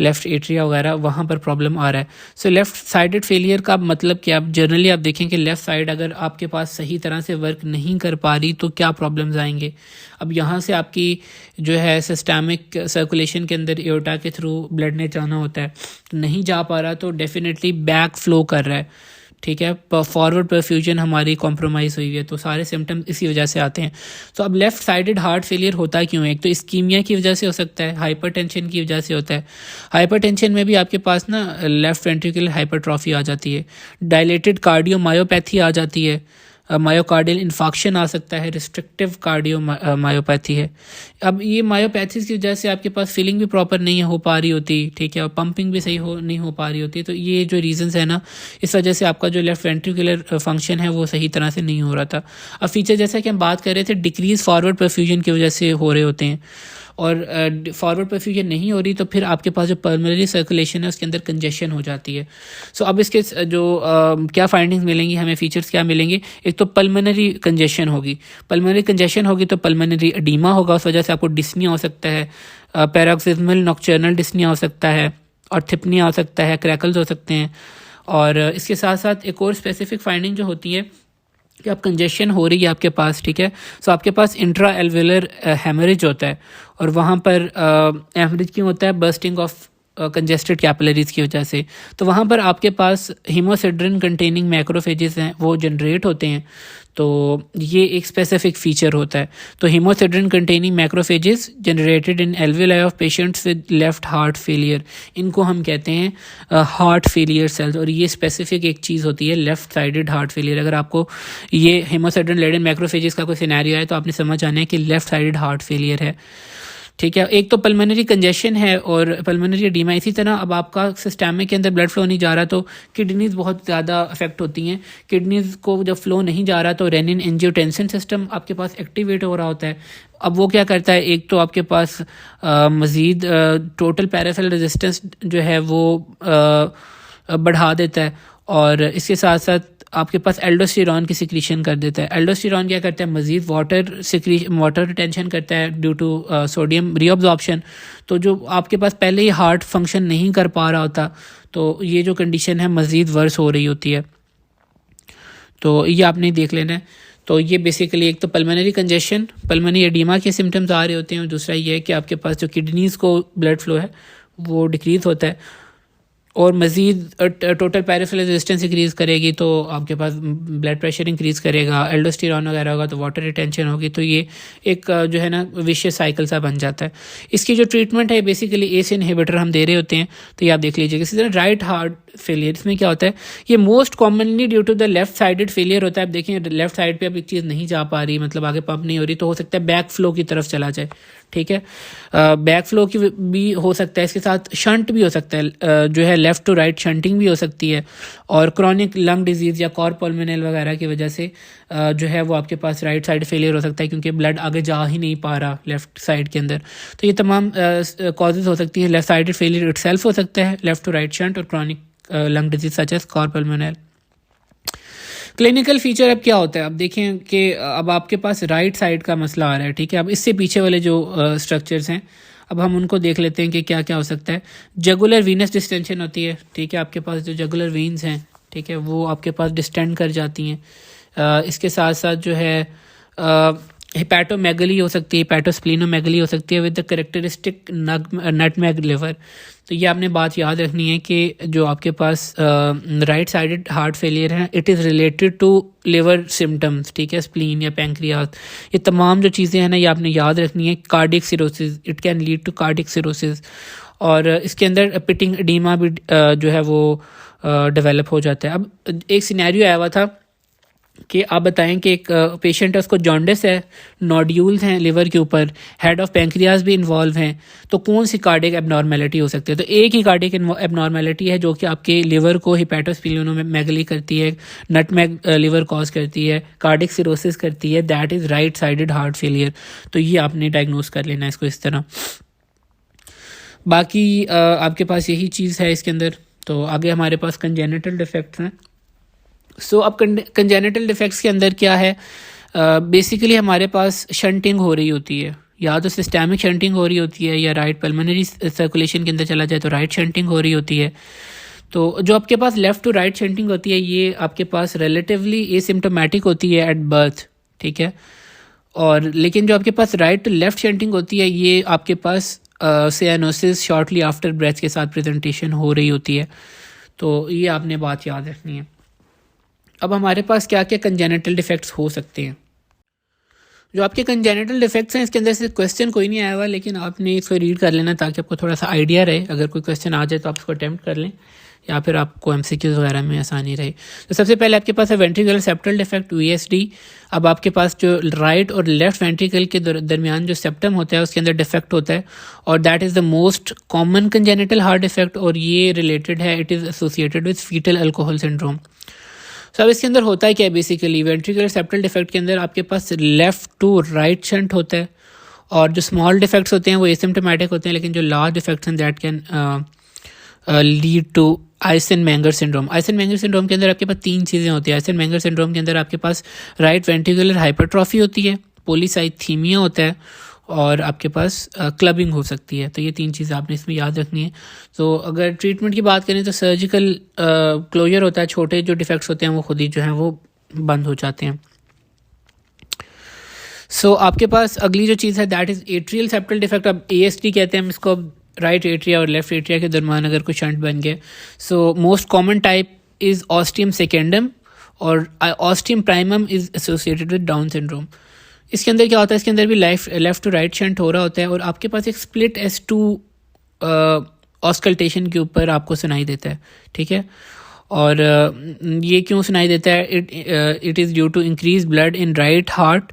लेफ्ट एट्रिया वगैरह, वहाँ पर प्रॉब्लम आ रहा है। सो लेफ्ट साइडेड फेलियर का मतलब क्या, जनरली आप देखें कि लेफ्ट साइड अगर आपके पास सही तरह से वर्क नहीं कर पा रही तो क्या प्रॉब्लम्स आएंगे। अब यहाँ से आपकी जो है सिस्टमिक सर्कुलेशन के अंदर एओर्टा के थ्रू ब्लड ने जाना होता है, तो नहीं जा पा रहा तो डेफिनेटली बैक फ्लो कर रहा है। ठीक है, फॉरवर्ड परफ्यूजन हमारी कॉम्प्रोमाइज़ हुई है, तो सारे सिम्टम्स इसी वजह से आते हैं। तो अब लेफ्ट साइडेड हार्ट फेलियर होता क्यों है? एक तो इस्कीमिया की वजह से हो सकता है, हाइपरटेंशन की वजह से होता है। हाइपरटेंशन में भी आपके पास ना लेफ्ट वेंट्रिकुलर हाइपरट्रॉफी आ जाती है, डायलेटेड कार्डियोमायोपैथी आ जाती है, मायोकार्डियल इन्फेक्शन आ सकता है, रिस्ट्रिक्टिव कार्डियोमायोपैथी है। अब ये मायोपैथीज की वजह से आपके पास फीलिंग भी प्रॉपर नहीं हो पा रही होती, ठीक है, और पंपिंग भी सही नहीं हो पा रही होती। तो ये जो रीजंस है ना, इस वजह से आपका जो लेफ्ट वेंट्रिकुलर फंक्शन है वो सही तरह से नहीं हो रहा था। अब फीचर जैसा कि हम बात कर रहे थे, डिक्रीज फॉरवर्ड परफ्यूजन की वजह से हो रहे होते हैं, और फॉरवर्ड परफ्यूजन नहीं हो रही तो फिर आपके पास जो पल्मोनरी सर्कुलेशन है उसके अंदर कंजेशन हो जाती है। सो अब इसके जो क्या फाइंडिंग्स मिलेंगी हमें, फीचर्स क्या मिलेंगे? एक तो पल्मोनरी कंजेशन होगी, पल्मोनरी कंजेशन होगी तो पल्मोनरी एडीमा होगा, उस वजह से आपको डिस्निया हो सकता है, पैरोक्सिस्मल नॉक्टर्नल डिस्निया हो सकता है, और थिपनिया हो सकता है, क्रैकल्स हो सकते हैं। और इसके साथ साथ एक और स्पेसिफिक फाइंडिंग जो होती है कि आप कंजेशन हो रही है आपके पास, ठीक है, सो आपके पास इंट्रा एल्वेलर हेमरेज होता है, और वहाँ पर हेमरेज क्यों होता है? बर्स्टिंग ऑफ कंजेस्टेड कैपिलरीज की वजह से। तो वहाँ पर आपके पास हीमोसिड्रिन कंटेनिंग मैक्रोफेजेस हैं, वो जनरेट होते हैं, तो ये एक स्पेसिफिक फीचर होता है। तो haemosiderin containing macrophages generated in alveoli of patients with left heart failure, इनको हम कहते हैं हार्ट फेलियर सेल्स, और ये स्पेसिफिक एक चीज़ होती है लेफ्ट साइडेड हार्ट फेलियर। अगर आपको ये हीमोसिड्रिन लेडन मैक्रोफेजेस का कोई सिनेरियो है तो आपने समझ आना है कि लेफ्ट साइडेड हार्ट फेलियर है। ठीक है। एक तो पल्मोनरी कंजेशन है और पल्मोनरी एडीमा। इसी तरह अब आपका सिस्टम के अंदर ब्लड फ्लो नहीं जा रहा तो किडनीज़ बहुत ज़्यादा अफेक्ट होती हैं। किडनीज़ को जब फ्लो नहीं जा रहा तो रेनिन एंजियोटेंसिन सिस्टम आपके पास एक्टिवेट हो रहा होता है। अब वो क्या करता है, एक तो आपके पास मज़ीद टोटल पैराफिल रेजिस्टेंस जो है वो बढ़ा देता है और इसके साथ साथ आपके पास एल्डोस्टेरॉन की सिक्रीशन कर देता है। एल्डोस्टेरॉन क्या करता है, मज़ीद वाटर रिटेंशन करता है ड्यू टू सोडियम रीअब्जॉर्प्शन। तो जो आपके पास पहले ही हार्ट फंक्शन नहीं कर पा रहा होता तो ये जो कंडीशन है मज़ीद वर्स हो रही होती है। तो ये आपने देख लेना है। तो ये बेसिकली एक तो पल्मोनरी कंजेशन, पल्मोनरी एडीमा के सिम्टम्स आ रहे होते हैं और दूसरा ये है कि आपके पास जो किडनीज़ को ब्लड फ्लो है वो डिक्रीज़ होता है और मज़ीद टोटल पैराफिल रेजिस्टेंस इंक्रीज़ करेगी तो आपके पास ब्लड प्रेशर इंक्रीज़ करेगा, एल्डोस्टेरॉन वगैरह होगा तो वाटर रिटेंशन होगी। तो ये एक जो है ना विशियस साइकिल सा बन जाता है। इसकी जो ट्रीटमेंट है बेसिकली एस इनहिबिटर हम दे रहे होते हैं। तो ये आप देख लीजिए। इसी तरह राइट हार्ट फेलियर, इसमें क्या होता है, ये most commonly due to the left sided failure होता है। आप देखें लेफ्ट साइड पे अब एक चीज़ नहीं जा पा रही, मतलब आगे पंप नहीं हो रही, तो हो सकता है बैक फ्लो की तरफ चला जाए। ठीक है, बैक फ्लो की भी हो सकता है, इसके साथ शंट भी हो सकता है, जो है लेफ़्ट टू राइट शंटिंग भी हो सकती है। और क्रॉनिक लंग डिजीज़ या कॉर्पोल्मिनल वगैरह की वजह से जो है वो आपके पास राइट साइड फेलियर हो सकता है क्योंकि ब्लड आगे जा ही नहीं पा रहा लेफ़्ट साइड के अंदर। तो ये तमाम कॉजेज़ हो सकती हैं। लेफ़्ट साइडेड फेलियर इटसेल्फ हो सकता है, लेफ़्ट टू राइट शंट और chronic lung disease such as cor pulmonale. Clinical feature अब क्या होता है, अब देखें कि अब आपके पास राइट साइड का मसला आ रहा है। ठीक है, अब इससे पीछे वाले जो स्ट्रक्चर्स हैं अब हम उनको देख लेते हैं कि क्या क्या हो सकता है। जगुलर वीनस डिस्टेंशन होती है। ठीक है, आपके पास जो जगुलर वीन्स हैं, ठीक है, वो आपके पास डिस्टेंड कर जाती हैं। इसके साथ साथ जो है हिपैटोमेगली हो सकती है, हिपैटोस्प्लीनोमेगली हो सकती है with the characteristic nutmeg liver. तो ये आपने बात याद रखनी है कि जो आपके पास राइट साइडेड हार्ट फेलियर है it is related to liver symptoms. ठीक है, स्प्लीन या पैंक्रियाज, ये तमाम जो चीज़ें हैं ना ये आपने याद रखनी है। Cardiac cirrhosis, it can lead to cardiac cirrhosis. और इसके अंदर पिटिंग एडीमा भी जो है वो डेवलप हो जाता है। अब एक सिनेरियो आया हुआ था कि आप बताएं कि एक पेशेंट है, उसको जॉन्डिस है, नोड्यूल्स हैं लिवर के ऊपर, हेड ऑफ पैंक्रियाज भी इन्वॉल्व हैं, तो कौन सी कार्डिक एबनॉर्मेलिटी हो सकती है। तो एक ही कार्डिक एबनॉर्मेलिटी है जो कि आपके लिवर को हिपैटोस्प्लीनोमेगली करती है, नटमैग लिवर कॉज करती है, कार्डिक सिरोसिस करती है, that is right sided heart failure. तो ये आपने डायग्नोस कर लेना है इसको इस तरह। बाकी आपके पास यही चीज़ है इसके अंदर। तो आगे हमारे पास कंजेनिटल डिफेक्ट्स हैं। सो अब कंजेनिटल डिफेक्ट्स के अंदर क्या है, बेसिकली हमारे पास शंटिंग हो रही होती है, या तो सिस्टेमिक शंटिंग हो रही होती है या राइट पल्मोनरी सर्कुलेशन के अंदर चला जाए तो राइट शंटिंग हो रही होती है। तो जो आपके पास लेफ़्ट टू राइट शंटिंग होती है ये आपके पास रिलेटिवली एसिम्प्टोमेटिक होती है एट बर्थ। ठीक है, और लेकिन जो आपके पास राइट टू लेफ़्ट शंटिंग होती है ये आपके पास सियानोसिस शॉर्टली आफ्टर ब्रेथ के साथ प्रेजेंटेशन हो रही होती है। तो ये आपने बात याद रखनी है। अब हमारे पास क्या क्या कंजेनिटल डिफेक्ट्स हो सकते हैं। जो आपके कंजेनिटल डिफेक्ट्स हैं इसके अंदर से क्वेश्चन कोई नहीं आया हुआ, लेकिन आपने इसको रीड कर लेना ताकि आपको थोड़ा सा आइडिया रहे। अगर कोई क्वेश्चन आ जाए तो आप इसको अटैम्प्ट कर लें या फिर आपको एमसीक्यूज वगैरह में आसानी रहे। तो सबसे पहले आपके पास है वेंट्रिकुलर सेप्टल डिफेक्ट, वीएसडी। अब आपके पास जो राइट और लेफ्ट वेंट्रिकल के दरमियान जो सेप्टम होता है उसके अंदर डिफेक्ट होता है और that is the most common congenital heart defect और ये रिलेटेड है, it is associated with foetal alcohol syndrome. तो अब इसके अंदर होता है क्या, बेसिकली वेंट्रिकुलर सेप्टल डिफेक्ट के अंदर आपके पास लेफ़्ट टू राइट शंट होता है और जो स्मॉल डिफेक्ट्स होते हैं वो एसिम्प्टोमेटिक होते हैं, लेकिन जो लार्ज डिफेक्ट्स हैं that can lead to Eisenmenger syndrome. Eisenmenger syndrome के अंदर आपके पास तीन चीज़ें होती हैं। आइसन-मेंगर सिंड्रोम के अंदर आपके पास राइट वेंट्रिकुलर हाइपरट्रॉफी होती है, पॉलीसाइथीमिया होता है और आपके पास क्लबिंग हो सकती है। तो ये तीन चीज़ें आपने इसमें याद रखनी है। तो अगर ट्रीटमेंट की बात करें तो सर्जिकल क्लोजर होता है, छोटे जो डिफेक्ट्स होते हैं वो खुद ही जो हैं वो बंद हो जाते हैं। सो आपके पास अगली जो चीज़ है that is atrial septal defect. अब ASD कहते हैं हम इसको, राइट एट्रिया और लेफ्ट एट्रिया के दरमियान अगर कोई शंट बन गया। So most common type is ostium secundum और ostium primum is associated with Down syndrome. इसके अंदर क्या होता है, इसके अंदर भी लेफ्ट टू राइट शंट हो रहा होता है और आपके पास एक स्प्लिट S2 ऑस्कल्टेशन के ऊपर आपको सुनाई देता है। ठीक है, और ये क्यों सुनाई देता है, it is due to increase blood in right heart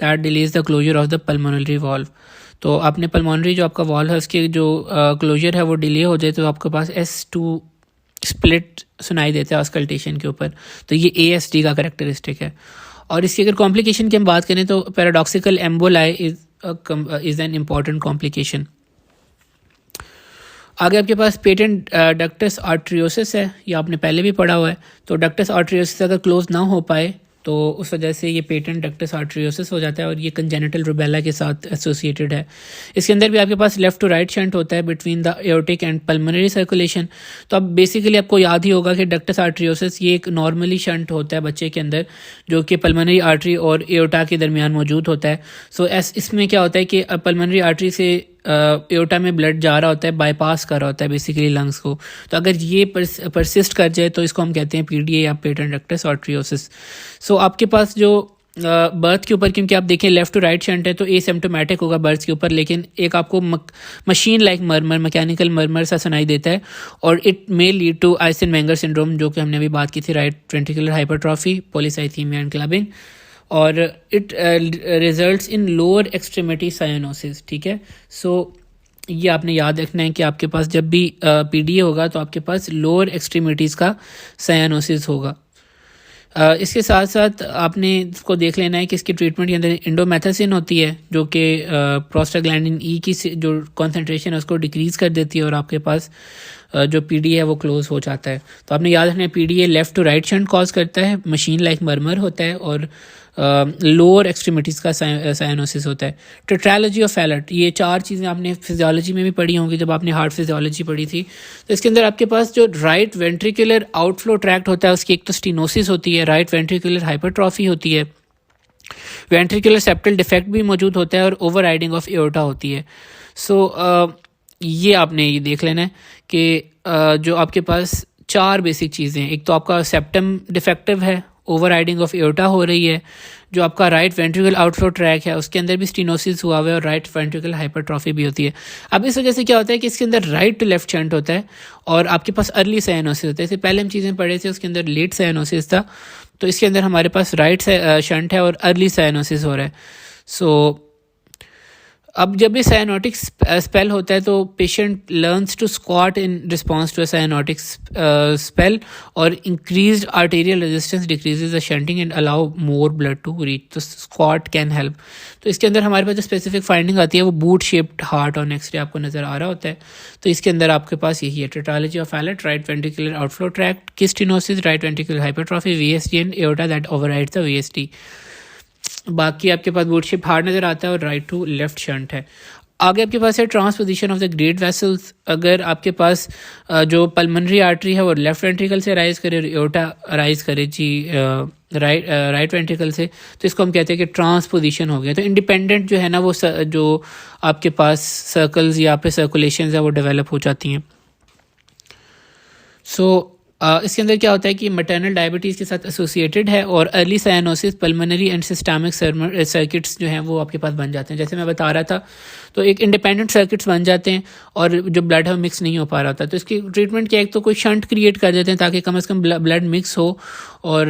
that delays the closure of the pulmonary valve. तो आपने पल्मोनरी जो आपका वॉल है उसके जो क्लोजर है वो डिले हो जाए तो आपके पास S2 स्प्लिट सुनाई देता है ऑस्कल्टेशन के ऊपर, तो ये ASD का करेक्टरिस्टिक है। और इसकी अगर कॉम्प्लिकेशन की हम बात करें तो paradoxical emboli is an important complication. आगे आपके पास पेटेंट डक्टस आर्टरियोसिस है, ये आपने पहले भी पढ़ा हुआ है। तो डक्टस आर्टरियोसिस अगर क्लोज ना हो पाए तो उस वजह से ये पेटेंट डक्टस आर्टरियोसिस हो जाता है और ये कंजेनिटल रुबेला के साथ एसोसिएटेड है। इसके अंदर भी आपके पास लेफ्ट टू राइट शंट होता है between the aortic and pulmonary circulation. तो अब बेसिकली आपको याद ही होगा कि डक्टस आर्टरियोसिस ये एक नॉर्मली शंट होता है बच्चे के अंदर जो कि पल्मोनरी आर्टरी और एओर्टा के दरमियान मौजूद होता है। सो इसमें क्या होता है कि पल्मोनरी आर्टरी से एओर्टा में ब्लड जा रहा होता है, बाईपास कर रहा होता है बेसिकली लंग्स को। तो अगर ये परसिस्ट कर जाए तो इसको हम कहते हैं PDA या पेटेंट डक्टस आर्टरियोसिस। सो आपके पास जो बर्थ के ऊपर, क्योंकि आप देखें लेफ्ट टू राइट शंट है तो एसिम्प्टोमेटिक होगा बर्थ के ऊपर, लेकिन एक आपको machine like murmur, mechanical murmur सा सुनाई देता है और it may lead to Eisenmenger syndrome जो कि हमने अभी बात की थी, right ventricular hypertrophy, polycythaemia and clubbing, और it results in lower extremity cyanosis. ठीक है, सो ये आपने याद रखना है कि आपके पास जब भी PDA होगा तो आपके पास लोअर एक्सट्रीमिटीज़ का साइनोसिस होगा। इसके साथ साथ आपने इसको देख लेना है कि इसकी ट्रीटमेंट के अंदर इंडोमेथासिन होती है जो कि प्रोस्टाग्लैंडिन E की जो कॉन्सेंट्रेशन है उसको डिक्रीज़ कर देती है और आपके पास जो PDA है वो क्लोज हो जाता है। तो आपने याद रखना है PDA left to right shunt cause करता है, मशीन लाइक मर्मर होता है और लोअर एक्सट्रीमिटीज़ का साइनोसिस होता है। टेट्रालॉजी ऑफ फैलेट, ये चार चीज़ें आपने फिजियोलॉजी में भी पढ़ी होंगी जब आपने हार्ट फिजियोलॉजी पढ़ी थी। तो इसके अंदर आपके पास जो राइट वेंट्रिकुलर आउटफ्लो ट्रैक्ट होता है उसकी एक तो स्टीनोसिस होती है, राइट वेंट्रिकुलर हाइपरट्रॉफी होती है, वेंट्रिकुलर सेप्टल डिफेक्ट भी मौजूद होता है और ओवर राइडिंग ऑफ एओर्टा होती है। सो ये आपने ये देख लेना है कि जो आपके पास चार बेसिक चीज़ें, एक तो आपका सेप्टम डिफेक्टिव है, ओवर राइडिंग ऑफ एओर्टा हो रही है, जो आपका राइट वेंट्रिकल आउटफ्लो ट्रैक है उसके अंदर भी स्टीनोसिस हुआ हुआ है और राइट वेंट्रिकल हाइपरट्रॉफी भी होती है। अब इस वजह से क्या होता है कि इसके अंदर राइट टू लेफ्ट शंट होता है और आपके पास अर्ली साइनोसिस होता है। इससे पहले हम चीज़ें पढ़े थे उसके अंदर लेट साइनोसिस था, तो इसके अंदर हमारे पास राइट शंट है और अर्ली साइनोसिस हो रहा है। सो अब जब भी साइनोटिक स्पेल होता है तो patient learns to squat in response to a cyanotic spell और increased arterial resistance decreases the shunting and allow more blood to reach, तो स्क्वाट कैन हेल्प। तो इसके अंदर हमारे पास जो स्पेसिफिक फाइंडिंग आती है वो boot shaped heart on x-ray आपको नज़र आ रहा होता है। तो इसके अंदर आपके पास यही है tetralogy of Fallot, right ventricular outflow tract, stenosis, right ventricular hypertrophy, VSD and aorta that overrides the VSD। बाकी आपके पास बूट शेप हार्ट नज़र आता है और राइट टू लेफ्ट शंट है। आगे आपके पास है transposition of the great vessels. अगर आपके पास जो पल्मोनरी आर्टरी है वो लेफ्ट वेंट्रिकल से राइज करे और एओर्टा राइज करे जी राइट वेंट्रिकल से, तो इसको हम कहते हैं कि ट्रांसपोजिशन हो गया। तो इंडिपेंडेंट जो है ना वो जो आपके पास सर्कल्स या पे सर्कुलेशन है वो डेवलप हो जाती हैं। सो इसके अंदर क्या होता है कि मैटरनल डायबिटीज़ के साथ एसोसिएटेड है और early cyanosis pulmonary and systemic circuits जो हैं वो आपके पास बन जाते हैं। जैसे मैं बता रहा था तो एक इंडिपेंडेंट सर्किट्स बन जाते हैं और जो ब्लड है वो मिक्स नहीं हो पा रहा था, तो इसकी ट्रीटमेंट क्या है, एक तो कोई शंट क्रिएट कर देते हैं ताकि कम से कम ब्लड मिक्स हो और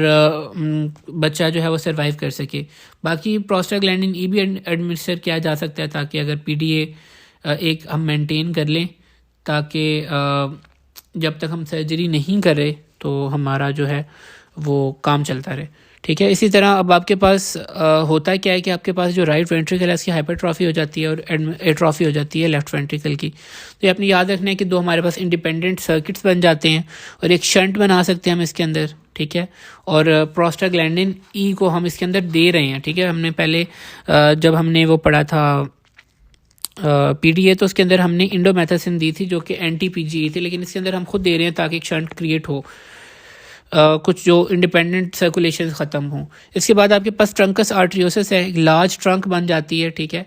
बच्चा जो है वो सर्वाइव कर सके। बाकी प्रोस्टाग्लैंडिन E भी एडमिनिस्टर किया जा सकता है ताकि अगर PDA एक हम मेंटेन कर लें, ताकि जब तक हम सर्जरी नहीं करें तो हमारा जो है वो काम चलता रहे। ठीक है, इसी तरह अब आपके पास होता क्या है कि आपके पास जो राइट वेंट्रिकल है इसकी हाइपरट्रॉफी हो जाती है और एट्रॉफी हो जाती है लेफ्ट वेंट्रिकल की। तो ये अपनी याद रखना है कि दो हमारे पास इंडिपेंडेंट सर्किट्स बन जाते हैं और एक शंट बना सकते हैं हम इसके अंदर। ठीक है, और प्रोस्टाग्लैंडिन E को हम इसके अंदर दे रहे हैं। ठीक है, हमने पहले जब हमने वो पढ़ा था PDA तो उसके अंदर हमने इंडोमेथासिन दी थी जो कि anti-PGA थी, लेकिन इसके अंदर हम खुद दे रहे हैं ताकि एक शंट क्रिएट हो, कुछ जो इंडिपेंडेंट सर्कुलेशन ख़त्म हो। इसके बाद आपके पास ट्रंकस आर्टरियोसिस है, एक लार्ज ट्रंक बन जाती है। ठीक है,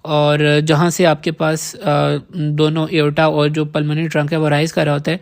और जहाँ से आपके पास दोनों एओर्टा और जो पल्मोनरी ट्रंक है वो राइज कर रहा होता है,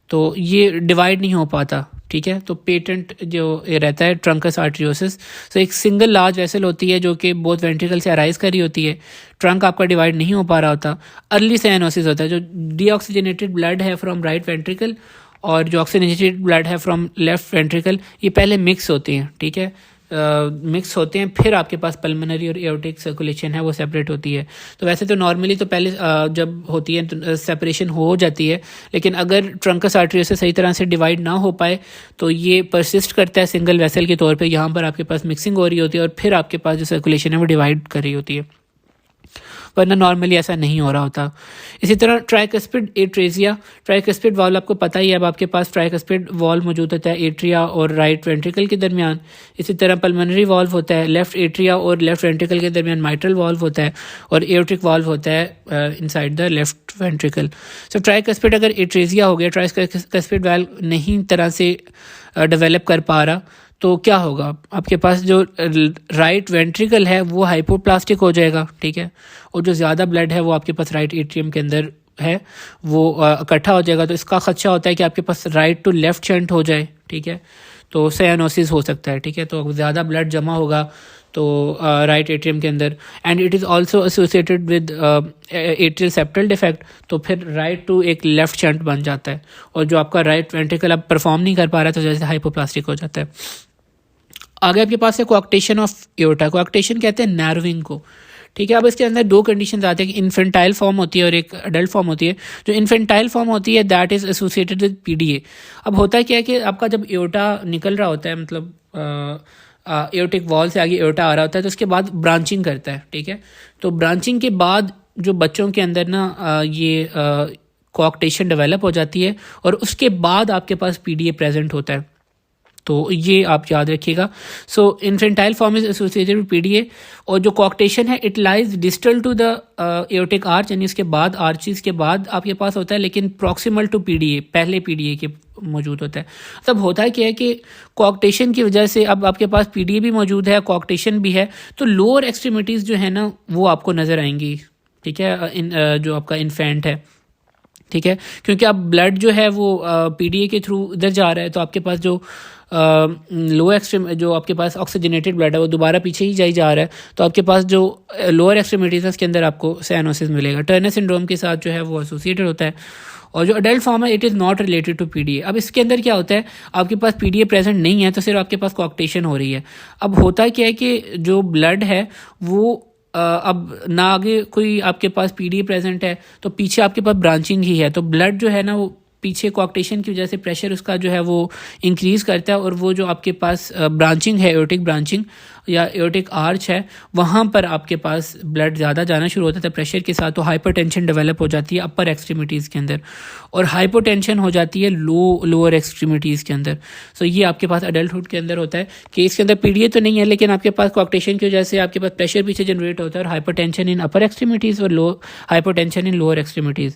तो ये डिवाइड नहीं हो पाता। ठीक है, तो पेटेंट जो रहता है ट्रंकस आर्टरियोसिस, तो एक सिंगल लार्ज वेसल होती है जो कि बोथ वेंट्रिकल से अराइज कर रही होती है, ट्रंक आपका डिवाइड नहीं हो पा रहा होता। अर्ली साइनोसिस होता है, जो डीऑक्सीजनेटेड ब्लड है फ्रॉम राइट वेंट्रिकल और जो ऑक्सीजनेटेड ब्लड है फ्रॉम लेफ्ट वेंट्रिकल, ये पहले मिक्स होते हैं। ठीक है, मिक्स होते हैं, फिर आपके पास पल्मोनरी और एओर्टिक सर्कुलेशन है वो सेपरेट होती है। तो वैसे तो नॉर्मली तो पहले जब होती है तो सेपरेशन हो जाती है, लेकिन अगर ट्रंकस आर्टरी से सही तरह से डिवाइड ना हो पाए तो ये परसिस्ट करता है सिंगल वेसल के तौर पे। यहाँ पर आपके पास मिक्सिंग हो रही होती है और फिर आपके पास जो सर्कुलेशन है वो डिवाइड कर रही होती है, वरना नॉर्मली ऐसा नहीं हो रहा होता। इसी तरह ट्राइकस्पिड एट्रेजिया, ट्राइकस्पिड वॉल आपको पता ही है, अब आपके पास ट्राइकस्पिड वॉल मौजूद होता है एट्रिया और राइट वेंट्रिकल के दरमियान। इसी तरह पल्मोनरी वॉल्व होता है, लेफ्ट एट्रिया और लेफ्ट वेंट्रिकल के दरमियान माइट्रल वॉल्व होता है, और एओर्टिक वॉल्व होता है inside the left ventricle. So tricuspid अगर एट्रेजिया हो गया, ट्राइकस्पिड वॉल्व नहीं तरह से डेवलप कर पा रहा, तो क्या होगा, आपके पास जो राइट वेंट्रिकल है वो हाइपोप्लास्टिक हो जाएगा, ठीक है, और जो ज़्यादा ब्लड है वो आपके पास राइट एट्रियम के अंदर है वो इकट्ठा हो जाएगा। तो इसका खदशा होता है कि आपके पास राइट टू लेफ्ट शंट हो जाए, ठीक है, तो साइनोसिस हो सकता है, ठीक है। तो ज़्यादा ब्लड जमा होगा तो राइट एट्रियम के अंदर, and it is also associated with atrial septal defect, तो फिर राइट टू एक लेफ्ट शंट बन जाता है, और जो आपका राइट वेंट्रिकल अब परफॉर्म नहीं कर पा रहा तो जैसे हाइपोप्लास्टिक हो जाता है। आगे आपके पास है कोआक्टेशन ऑफ एओर्टा। कोआक्टेशन कहते हैं नैरोइंग को, ठीक है। अब इसके अंदर दो कंडीशंस आते हैं कि इन्फेंटाइल फॉर्म होती है और एक अडल्ट फॉर्म होती है। जो इन्फेंटाइल फॉर्म होती है that is associated with PDA. अब होता क्या है कि आपका जब एओर्टा निकल रहा होता है, मतलब एओर्टिक वॉल से आगे एओर्टा आ रहा होता है, तो उसके बाद ब्रांचिंग करता है, ठीक है। तो ब्रांचिंग के बाद जो बच्चों के अंदर ना ये कोआक्टेशन डेवलप हो जाती है, और उसके बाद आपके पास पीडीए प्रेजेंट होता है। तो ये आप याद रखिएगा। So infantile form is associated with PDA, और जो कोआक्टेशन है it lies distal to the aortic arch, यानी उसके बाद आर्चिस के बाद आपके पास होता है, लेकिन प्रॉक्सिमल टू पीडीए, पहले पीडीए के मौजूद होता है। तब होता है क्या है कि कोआक्टेशन की वजह से अब आपके पास पीडीए भी मौजूद है, कोआक्टेशन भी है, तो लोअर एक्सट्रीमिटीज़ जो है ना वो आपको नज़र आएंगी, ठीक है, जो आपका इन्फेंट है, ठीक है, क्योंकि अब ब्लड जो है वो पीडीए के थ्रू इधर जा रहा है, तो आपके पास जो लो एक्सट्रीम जो आपके पास ऑक्सीजनेटेड ब्लड है वो दोबारा पीछे ही जा रहा है, तो आपके पास जो लोअर एक्सट्रीमिटीज है उसके अंदर आपको साइनोसिस मिलेगा। टर्नर सिंड्रोम के साथ जो है वो एसोसिएटेड होता है। और जो अडल्ट फॉर्म है it is not related to PDA. अब इसके अंदर क्या होता है, आपके पास पीडीए प्रेजेंट नहीं है तो सिर्फ आपके पास कोआक्टेशन हो रही है। अब होता क्या है कि जो ब्लड है वो अब ना आगे कोई आपके पास पीडीए प्रेजेंट है तो पीछे आपके पास ब्रांचिंग ही है, तो ब्लड जो है ना वो पीछे कोआक्टेशन की वजह से प्रेशर उसका जो है वो इंक्रीज़ करता है, और वो जो आपके पास ब्रांचिंग है, एओर्टिक ब्रांचिंग या एओर्टिक आर्च है, वहाँ पर आपके पास ब्लड ज़्यादा जाना शुरू होता है प्रेशर के साथ, तो हाइपरटेंशन डेवलप हो जाती है अपर एक्सट्रीमिटीज़ के अंदर, और हाइपोटेंशन हो जाती है लोअर एक्सट्रीमिटीज़ के अंदर। सो ये आपके पास अडल्टहुड के अंदर होता है कि इसके अंदर पीडीए तो नहीं है, लेकिन आपके पास कोआक्टेशन की वजह से आपके पास प्रेशर पीछे जनरेट होता है, और हाइपरटेंशन इन अपर एक्सट्रीमिटीज़ और हाइपोटेंशन इन लोअर एक्सट्रीमिटीज़।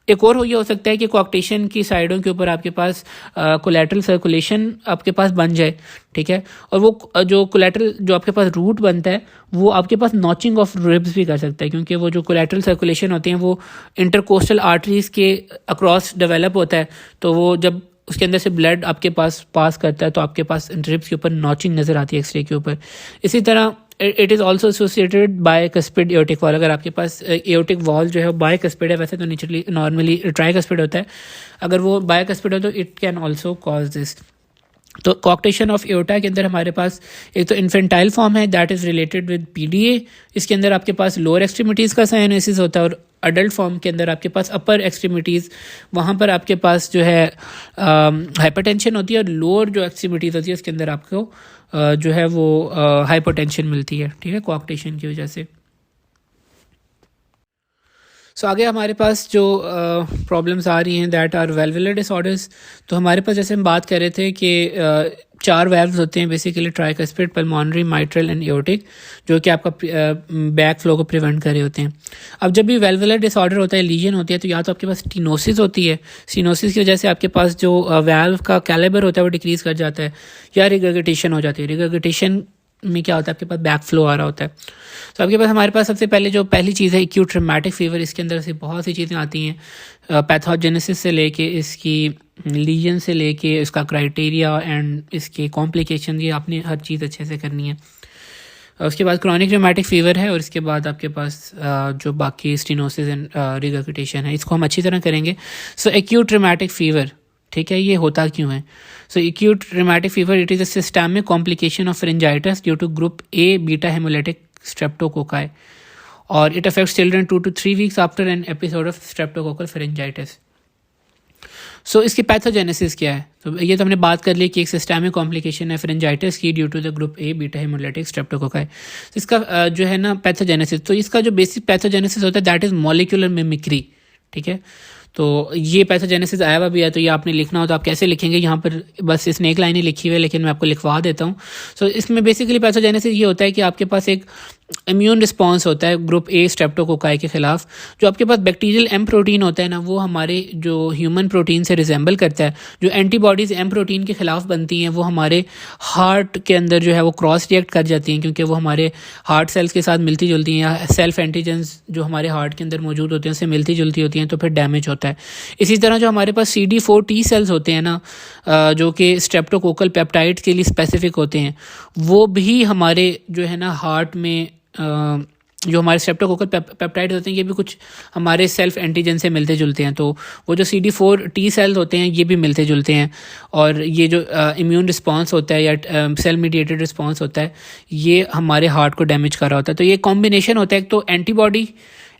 एक और ये हो सकता है कि कोआक्टेशन की साइडों के ऊपर आपके पास कोलैटरल सर्कुलेशन आपके पास बन जाए, ठीक है, और वो जो कोलैटरल जो आपके पास रूट बनता है वो आपके पास नॉचिंग ऑफ रिब्स भी कर सकता है, क्योंकि वो जो कोलैटरल सर्कुलेशन होते हैं वो इंटरकोस्टल आर्टरीज के अक्रॉस डेवलप होता है, तो वो जब उसके अंदर से ब्लड आपके पास पास करता है तो आपके पास रिब्स के ऊपर नॉचिंग नज़र आती है एक्सरे के ऊपर। इसी तरह it is also associated bicuspid aortic valve. अगर आपके पास एओर्टिक वॉल जो है बायकस्पिड है, वैसे तो नेचुरली नॉर्मली ट्राइकस्पिड होता है, अगर वो बायकस्पिड हो तो it can also cause this. तो कोआक्टेशन ऑफ एओर्टा के अंदर हमारे पास एक तो इन्फेंटाइल फॉर्म है that is related with PDA, इसके अंदर आपके पास लोअर एक्सट्रीमिटीज़ का साइनोसिस होता है, और अडल्ट फॉर्म के अंदर आपके पास अपर एक्सट्रीमिटीज़, वहाँ पर आपके पास जो है हाइपरटेंशन होती है, और लोअर जो एक्सट्रीमिटीज़ होती है उसके अंदर आपको जो है वो हाइपोटेंशन मिलती है, ठीक है, कोआक्टेशन की वजह से। सो आगे हमारे पास जो प्रॉब्लम्स आ रही हैं दैट आर वेल्वुलर डिसऑर्डर्स। तो हमारे पास जैसे हम बात कर रहे थे कि 4 वेल्व्स होते हैं basically, tricuspid, pulmonary, mitral and aortic, जो कि आपका बैक फ्लो को प्रिवेंट कर रहे होते हैं। अब जब भी वेल्वुलर डिसऑर्डर होता है, लीजन होती है, तो या तो आपके पास स्टीनोसिस होती है, स्टीनोसिस की वजह से आपके पास जो वेल्व का कैलिबर होता है वो डिक्रीज कर जाता है, या रिगर्गिटेशन हो जाती है। रिगर्गिटेशन में क्या होता है, आपके पास बैक फ्लो आ रहा होता है। तो आपके पास हमारे पास सबसे पहले जो पहली चीज़ है एक्यूट रिमेटिक फीवर, इसके अंदर से बहुत सी चीज़ें आती हैं, पैथोजेनेसिस से लेके इसकी लीजन से लेके इसका क्राइटेरिया एंड इसके कॉम्प्लिकेशन, ये आपने हर चीज़ अच्छे से करनी है। उसके बाद क्रॉनिक रिमेटिक फीवर है, और इसके बाद आपके पास जो बाकी स्टीनोसिस एंड रिगर्गिटेशन है, इसको हम अच्छी तरह करेंगे। सो एक्यूट रिमेटिक फीवर, ठीक है, ये होता क्यों है? So acute rheumatic fever it is a systemic complication of pharyngitis due to group A beta haemolytic streptococci और it affects children 2 to 3 weeks after an episode of streptococcal pharyngitis. So इसकी pathogenesis क्या है? तो ये तो हमने बात कर ली कि एक सिस्टमिक कॉम्प्लिकेशन है फेरेंजाइटिस की due to the group A beta haemolytic streptococci. इसका जो है ना पैथोजेनेसिस, तो इसका जो बेसिक पैथोजेनेसिस होता है दैट इज़ मॉलिक्यूलर मिमिक्री, ठीक है। तो ये पैथोजेनेसिस आया हुआ भी है, तो ये आपने लिखना हो तो आप कैसे लिखेंगे? यहाँ पर बस इसने एक लाइन ही लिखी हुई है, लेकिन मैं आपको लिखवा देता हूँ। सो इसमें बेसिकली पैथोजेनेसिस ये होता है कि आपके पास एक इम्यून रिस्पॉन्स होता है ग्रुप ए स्ट्रेप्टोकोकाई के खिलाफ। जो आपके पास बैक्टीरियल एम प्रोटीन होता है ना, वो हमारे जो ह्यूमन प्रोटीन से रिजेंबल करता है। जो एंटीबॉडीज़ एम प्रोटीन के खिलाफ बनती हैं वो हमारे हार्ट के अंदर जो है वो क्रॉस रिएक्ट कर जाती हैं, क्योंकि वो हमारे हार्ट सेल्स के साथ मिलती जुलती हैं, या सेल्फ एंटीजेंस जो हमारे हार्ट के अंदर मौजूद होते हैं उससे मिलती जुलती होती हैं, तो फिर डैमेज होता है। इसी तरह जो हमारे पास CD4 T सेल्स होते हैं ना, जो कि स्ट्रेप्टोकोकल पेप्टाइड्स के लिए स्पेसिफिक होते हैं, वो भी हमारे जो है ना हार्ट में जो हमारे स्ट्रेप्टोकोकल पेप्टाइड्स होते हैं ये भी कुछ हमारे सेल्फ एंटीजन से मिलते जुलते हैं। तो वो जो CD4 T सेल्स होते हैं ये भी मिलते जुलते हैं, और ये जो इम्यून रिस्पॉन्स होता है या सेल मीडिएटेड रिस्पॉन्स होता है ये हमारे हार्ट को डैमेज कर रहा होता है। तो ये कॉम्बिनेशन होता है, एक तो antibody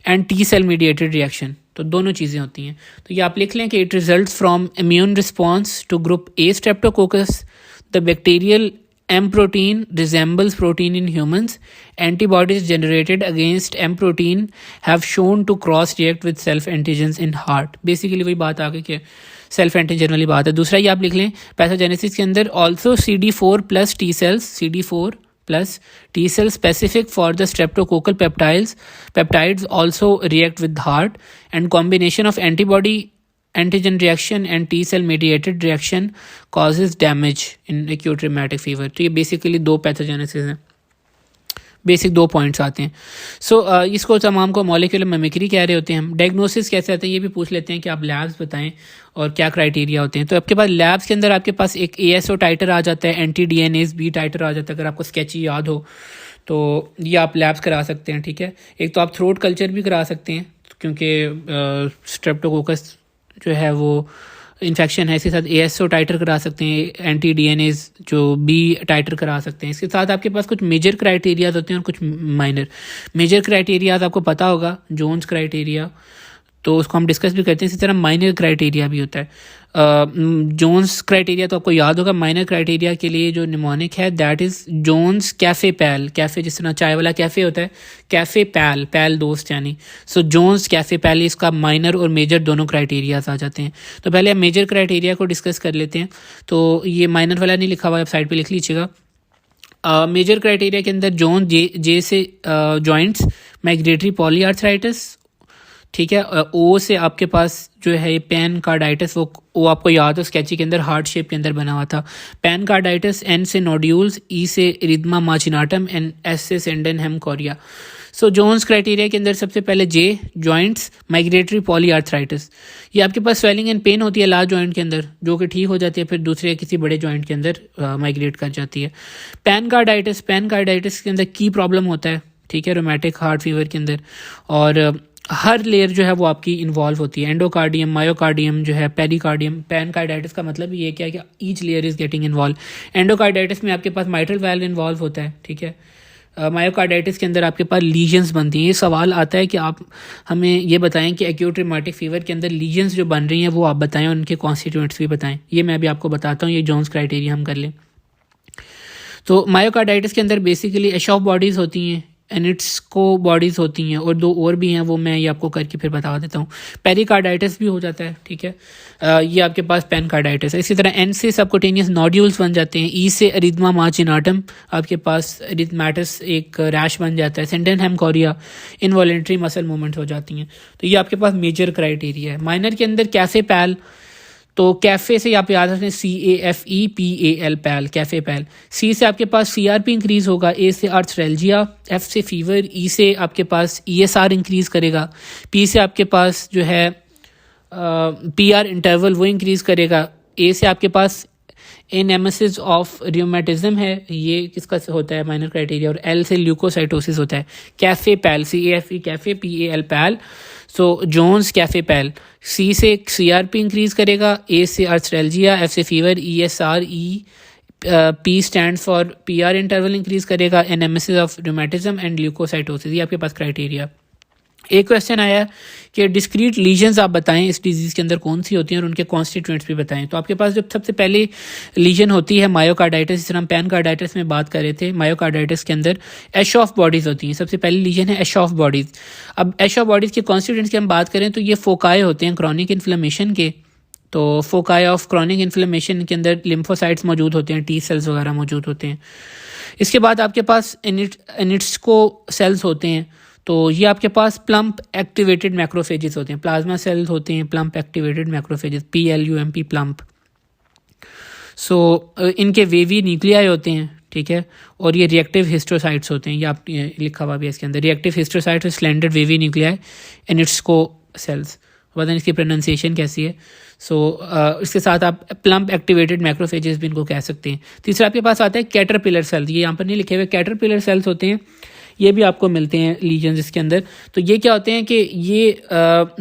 and T cell mediated reaction, तो दोनों चीज़ें होती हैं। तो ये आप लिख लें कि it results from immune response to group A streptococcus, the bacterial M protein resembles protein in humans. Antibodies generated against M protein have shown to cross react with self antigens in heart. Basically वही बात आ गई कि self antigen वाली बात है। दूसरा ये आप लिख लें पैथोजेनेसिस के अंदर also CD4 plus T cells, CD4 plus T cells specific for the streptococcal peptides also react with heart, and combination of antibody antigen reaction and T cell mediated reaction causes damage in acute rheumatic fever। तो ये basically दो pathogenesis हैं, basic 2 points आते हैं। सो इसको तमाम को molecular mimicry कह रहे होते हैं हम। डायग्नोसिस कैसे आते हैं ये भी पूछ लेते हैं कि आप लैब्स बताएं और क्या क्राइटेरिया होते हैं। तो आपके पास लैब्स के अंदर आपके पास एक ASO टाइटर आ जाता है, एंटी-DNase B टाइटर आ जाता है, अगर आपको स्केची याद हो तो ये आप लैब्स करा सकते हैं, ठीक है। एक तो आप थ्रोट कल्चर भी करा सकते हैं, क्योंकि स्ट्रेप्टोकोकस जो है वो इन्फेक्शन है। इसके साथ ASO टाइटर करा सकते हैं, एंटी-DNase जो B टाइटर करा सकते हैं। इसके साथ आपके पास कुछ मेजर क्राइटेरियाज होते हैं और कुछ माइनर। मेजर क्राइटेरियाज आपको पता होगा, जोन्स क्राइटेरिया, तो उसको हम डिस्कस भी करते हैं। इसी तरह माइनर क्राइटेरिया भी होता है। जोन्स क्राइटेरिया तो आपको याद होगा। माइनर क्राइटेरिया के लिए जो निमोनिक है that is Jones cafe pal. Cafe जिस तरह चाय वाला कैफ़े होता है, कैफ़े पैल, पैल दोस्त यानी। सो जोन्स कैफ़े पैल, इसका माइनर और मेजर दोनों क्राइटेरियाज आ जाते हैं। तो पहले हम मेजर क्राइटेरिया को डिस्कस कर लेते हैं। तो ये माइनर वाला नहीं लिखा हुआ, आप साइड पर लिख लीजिएगा। मेजर क्राइटेरिया के अंदर जोन जे से जॉइंट्स, माइग्रेटरी पॉलीआर्थराइटिस, ठीक है। O से आपके पास जो है ये पैनकार्डाइटिस, वो आपको याद हो स्केची के अंदर हार्ट शेप के अंदर बना हुआ था, पैनकार्डाइटिस। N से नोड्यूल्स, E से इरिथमा मार्जिनाटम एंड S से सेंडेनहेम कोरिया। सो जोन्स क्राइटेरिया के अंदर सबसे पहले J जॉइंट्स, माइग्रेटरी पॉलीआर्थराइटिस। ये आपके पास स्वेलिंग एंड पेन होती है लार्ज जॉइंट के अंदर, जो कि ठीक हो जाती है, फिर दूसरे किसी बड़े जॉइंट के अंदर माइग्रेट कर जाती है। पैनकार्डाइटिस, पैनकार्डाइटिस के अंदर की प्रॉब्लम होता है, ठीक है, रोमैटिक हार्ट फीवर के अंदर, और हर लेयर जो है वो आपकी इन्वॉल्व होती है। एंडोकार्डियम, मायोकार्डियम जो है, पेरिकार्डियम। पैनकार्डाइटिस का मतलब ये क्या है कि each layer is getting involve. Endocarditis में आपके पास माइट्रल वाल्व इन्वॉल्व होता है, ठीक है। मायोकार्डाइटिस के अंदर आपके पास लीजन्स बनती हैं। ये सवाल आता है कि आप हमें ये बताएं कि एक्यूट रिमेटिक फीवर के अंदर लीजन्स जो बन रही हैं वो आप बताएं, उनके कॉन्स्टिट्यूएंट्स भी बताएं। ये मैं अभी आपको बताता हूँ, ये जोन्स क्राइटेरिया हम कर लें। तो मायोकार्डाइटिस के अंदर बेसिकली एशॉफ बॉडीज़ होती हैं, एनिट्स को बॉडीज़ होती हैं, और 2 और भी हैं, वो मैं ये आपको करके फिर बता देता हूँ। पेरिकार्डाइटिस भी हो जाता है, ठीक है। ये आपके पास पैनकार्डाइटिस है। इसी तरह N से सबकुटेनियस नोड्यूल्स बन जाते हैं। E से इरिथमा मार्जिनाटम, आपके पास इरिथमेटिस एक रैश बन जाता है। सेंडेनहेम कोरिया, इनवॉलेंट्री मसल मूवमेंट्स हो जाती हैं। तो ये आपके पास मेजर क्राइटेरिया है। माइनर के अंदर कैफे पैल, तो कैफ़े से आप याद रखें CAFEPAL, पैल, कैफ़े पैल। C से आपके पास CRP इंक्रीज़ होगा, A से आर्थ्रेल्जिया, F से फीवर, E से आपके पास ESR इंक्रीज़ करेगा, P से आपके पास जो है PR इंटरवल वो इंक्रीज़ करेगा, A से आपके पास एनेमेसिस ऑफ रियोमेटिज्म है, ये किसका होता है माइनर क्राइटेरिया, और L से ल्यूकोसाइटोसिस होता है। कैफ़े पैल, CAFE कैफ़े, PAL पैल। सो जोन्स कैफे पैल, सी से CRP इंक्रीज़ करेगा, ए से आर्थ्रेल्जिया, एफ से fever, ESRE, P stand for PR interval increase करेगा, एनेमेसिस ऑफ रूमेटिज्म एंड ल्यूकोसाइटोसिस। ये आपके पास क्राइटेरिया। एक क्वेश्चन आया कि डिस्क्रीट लीजन्स आप बताएं इस डिजीज़ के अंदर कौन सी होती हैं और उनके कॉन्स्टिट्यूएंट्स भी बताएं। तो आपके पास जो सबसे पहली लीजन होती है मायोकार्डाइटिस, जिस तरह हम पैनकार्डाइटिस में बात कर रहे थे, मायोकार्डाइटिस के अंदर एश ऑफ बॉडीज़ होती हैं। सबसे पहली लीजन है एश ऑफ बॉडीज़। अब एश ऑफ बॉडीज़ के कॉन्स्टिट्यूएंट्स की हम बात करें तो ये फोकाए होते हैं क्रॉनिक इन्फ्लेमेशन के। तो फोकाए ऑफ क्रॉनिक इन्फ्लेमेशन के अंदर लिम्फोसाइट्स मौजूद होते हैं, T सेल्स वगैरह मौजूद होते हैं। इसके बाद आपके पास एनिट्सको सेल्स होते हैं। तो ये आपके पास प्लम्प एक्टिवेटेड मैक्रोफेजेस होते हैं, प्लाज्मा सेल्स होते हैं plump activated macrophages, PLUMP plump. So इनके वेवी न्यूक्लियाई होते हैं, ठीक है, और ये रिएक्टिव हिस्टोसाइट्स होते हैं। ये आप लिखा हुआ भी है इसके अंदर, reactive histiocytes, slender wavy nuclei, Anitschkow cells. पता नहीं इसकी प्रोनाउंसिएशन कैसी है। सो इसके साथ आप प्लम्प एक्टिवेटेड मैक्रोफेजेस भी इनको कह सकते हैं। तीसरा आपके पास आता है कैटरपिलर सेल्स। ये यहाँ पर नहीं लिखे हुए, कैटरपिलर सेल्स होते हैं, ये भी आपको मिलते हैं लीजन्स इसके अंदर। तो ये क्या होते हैं कि ये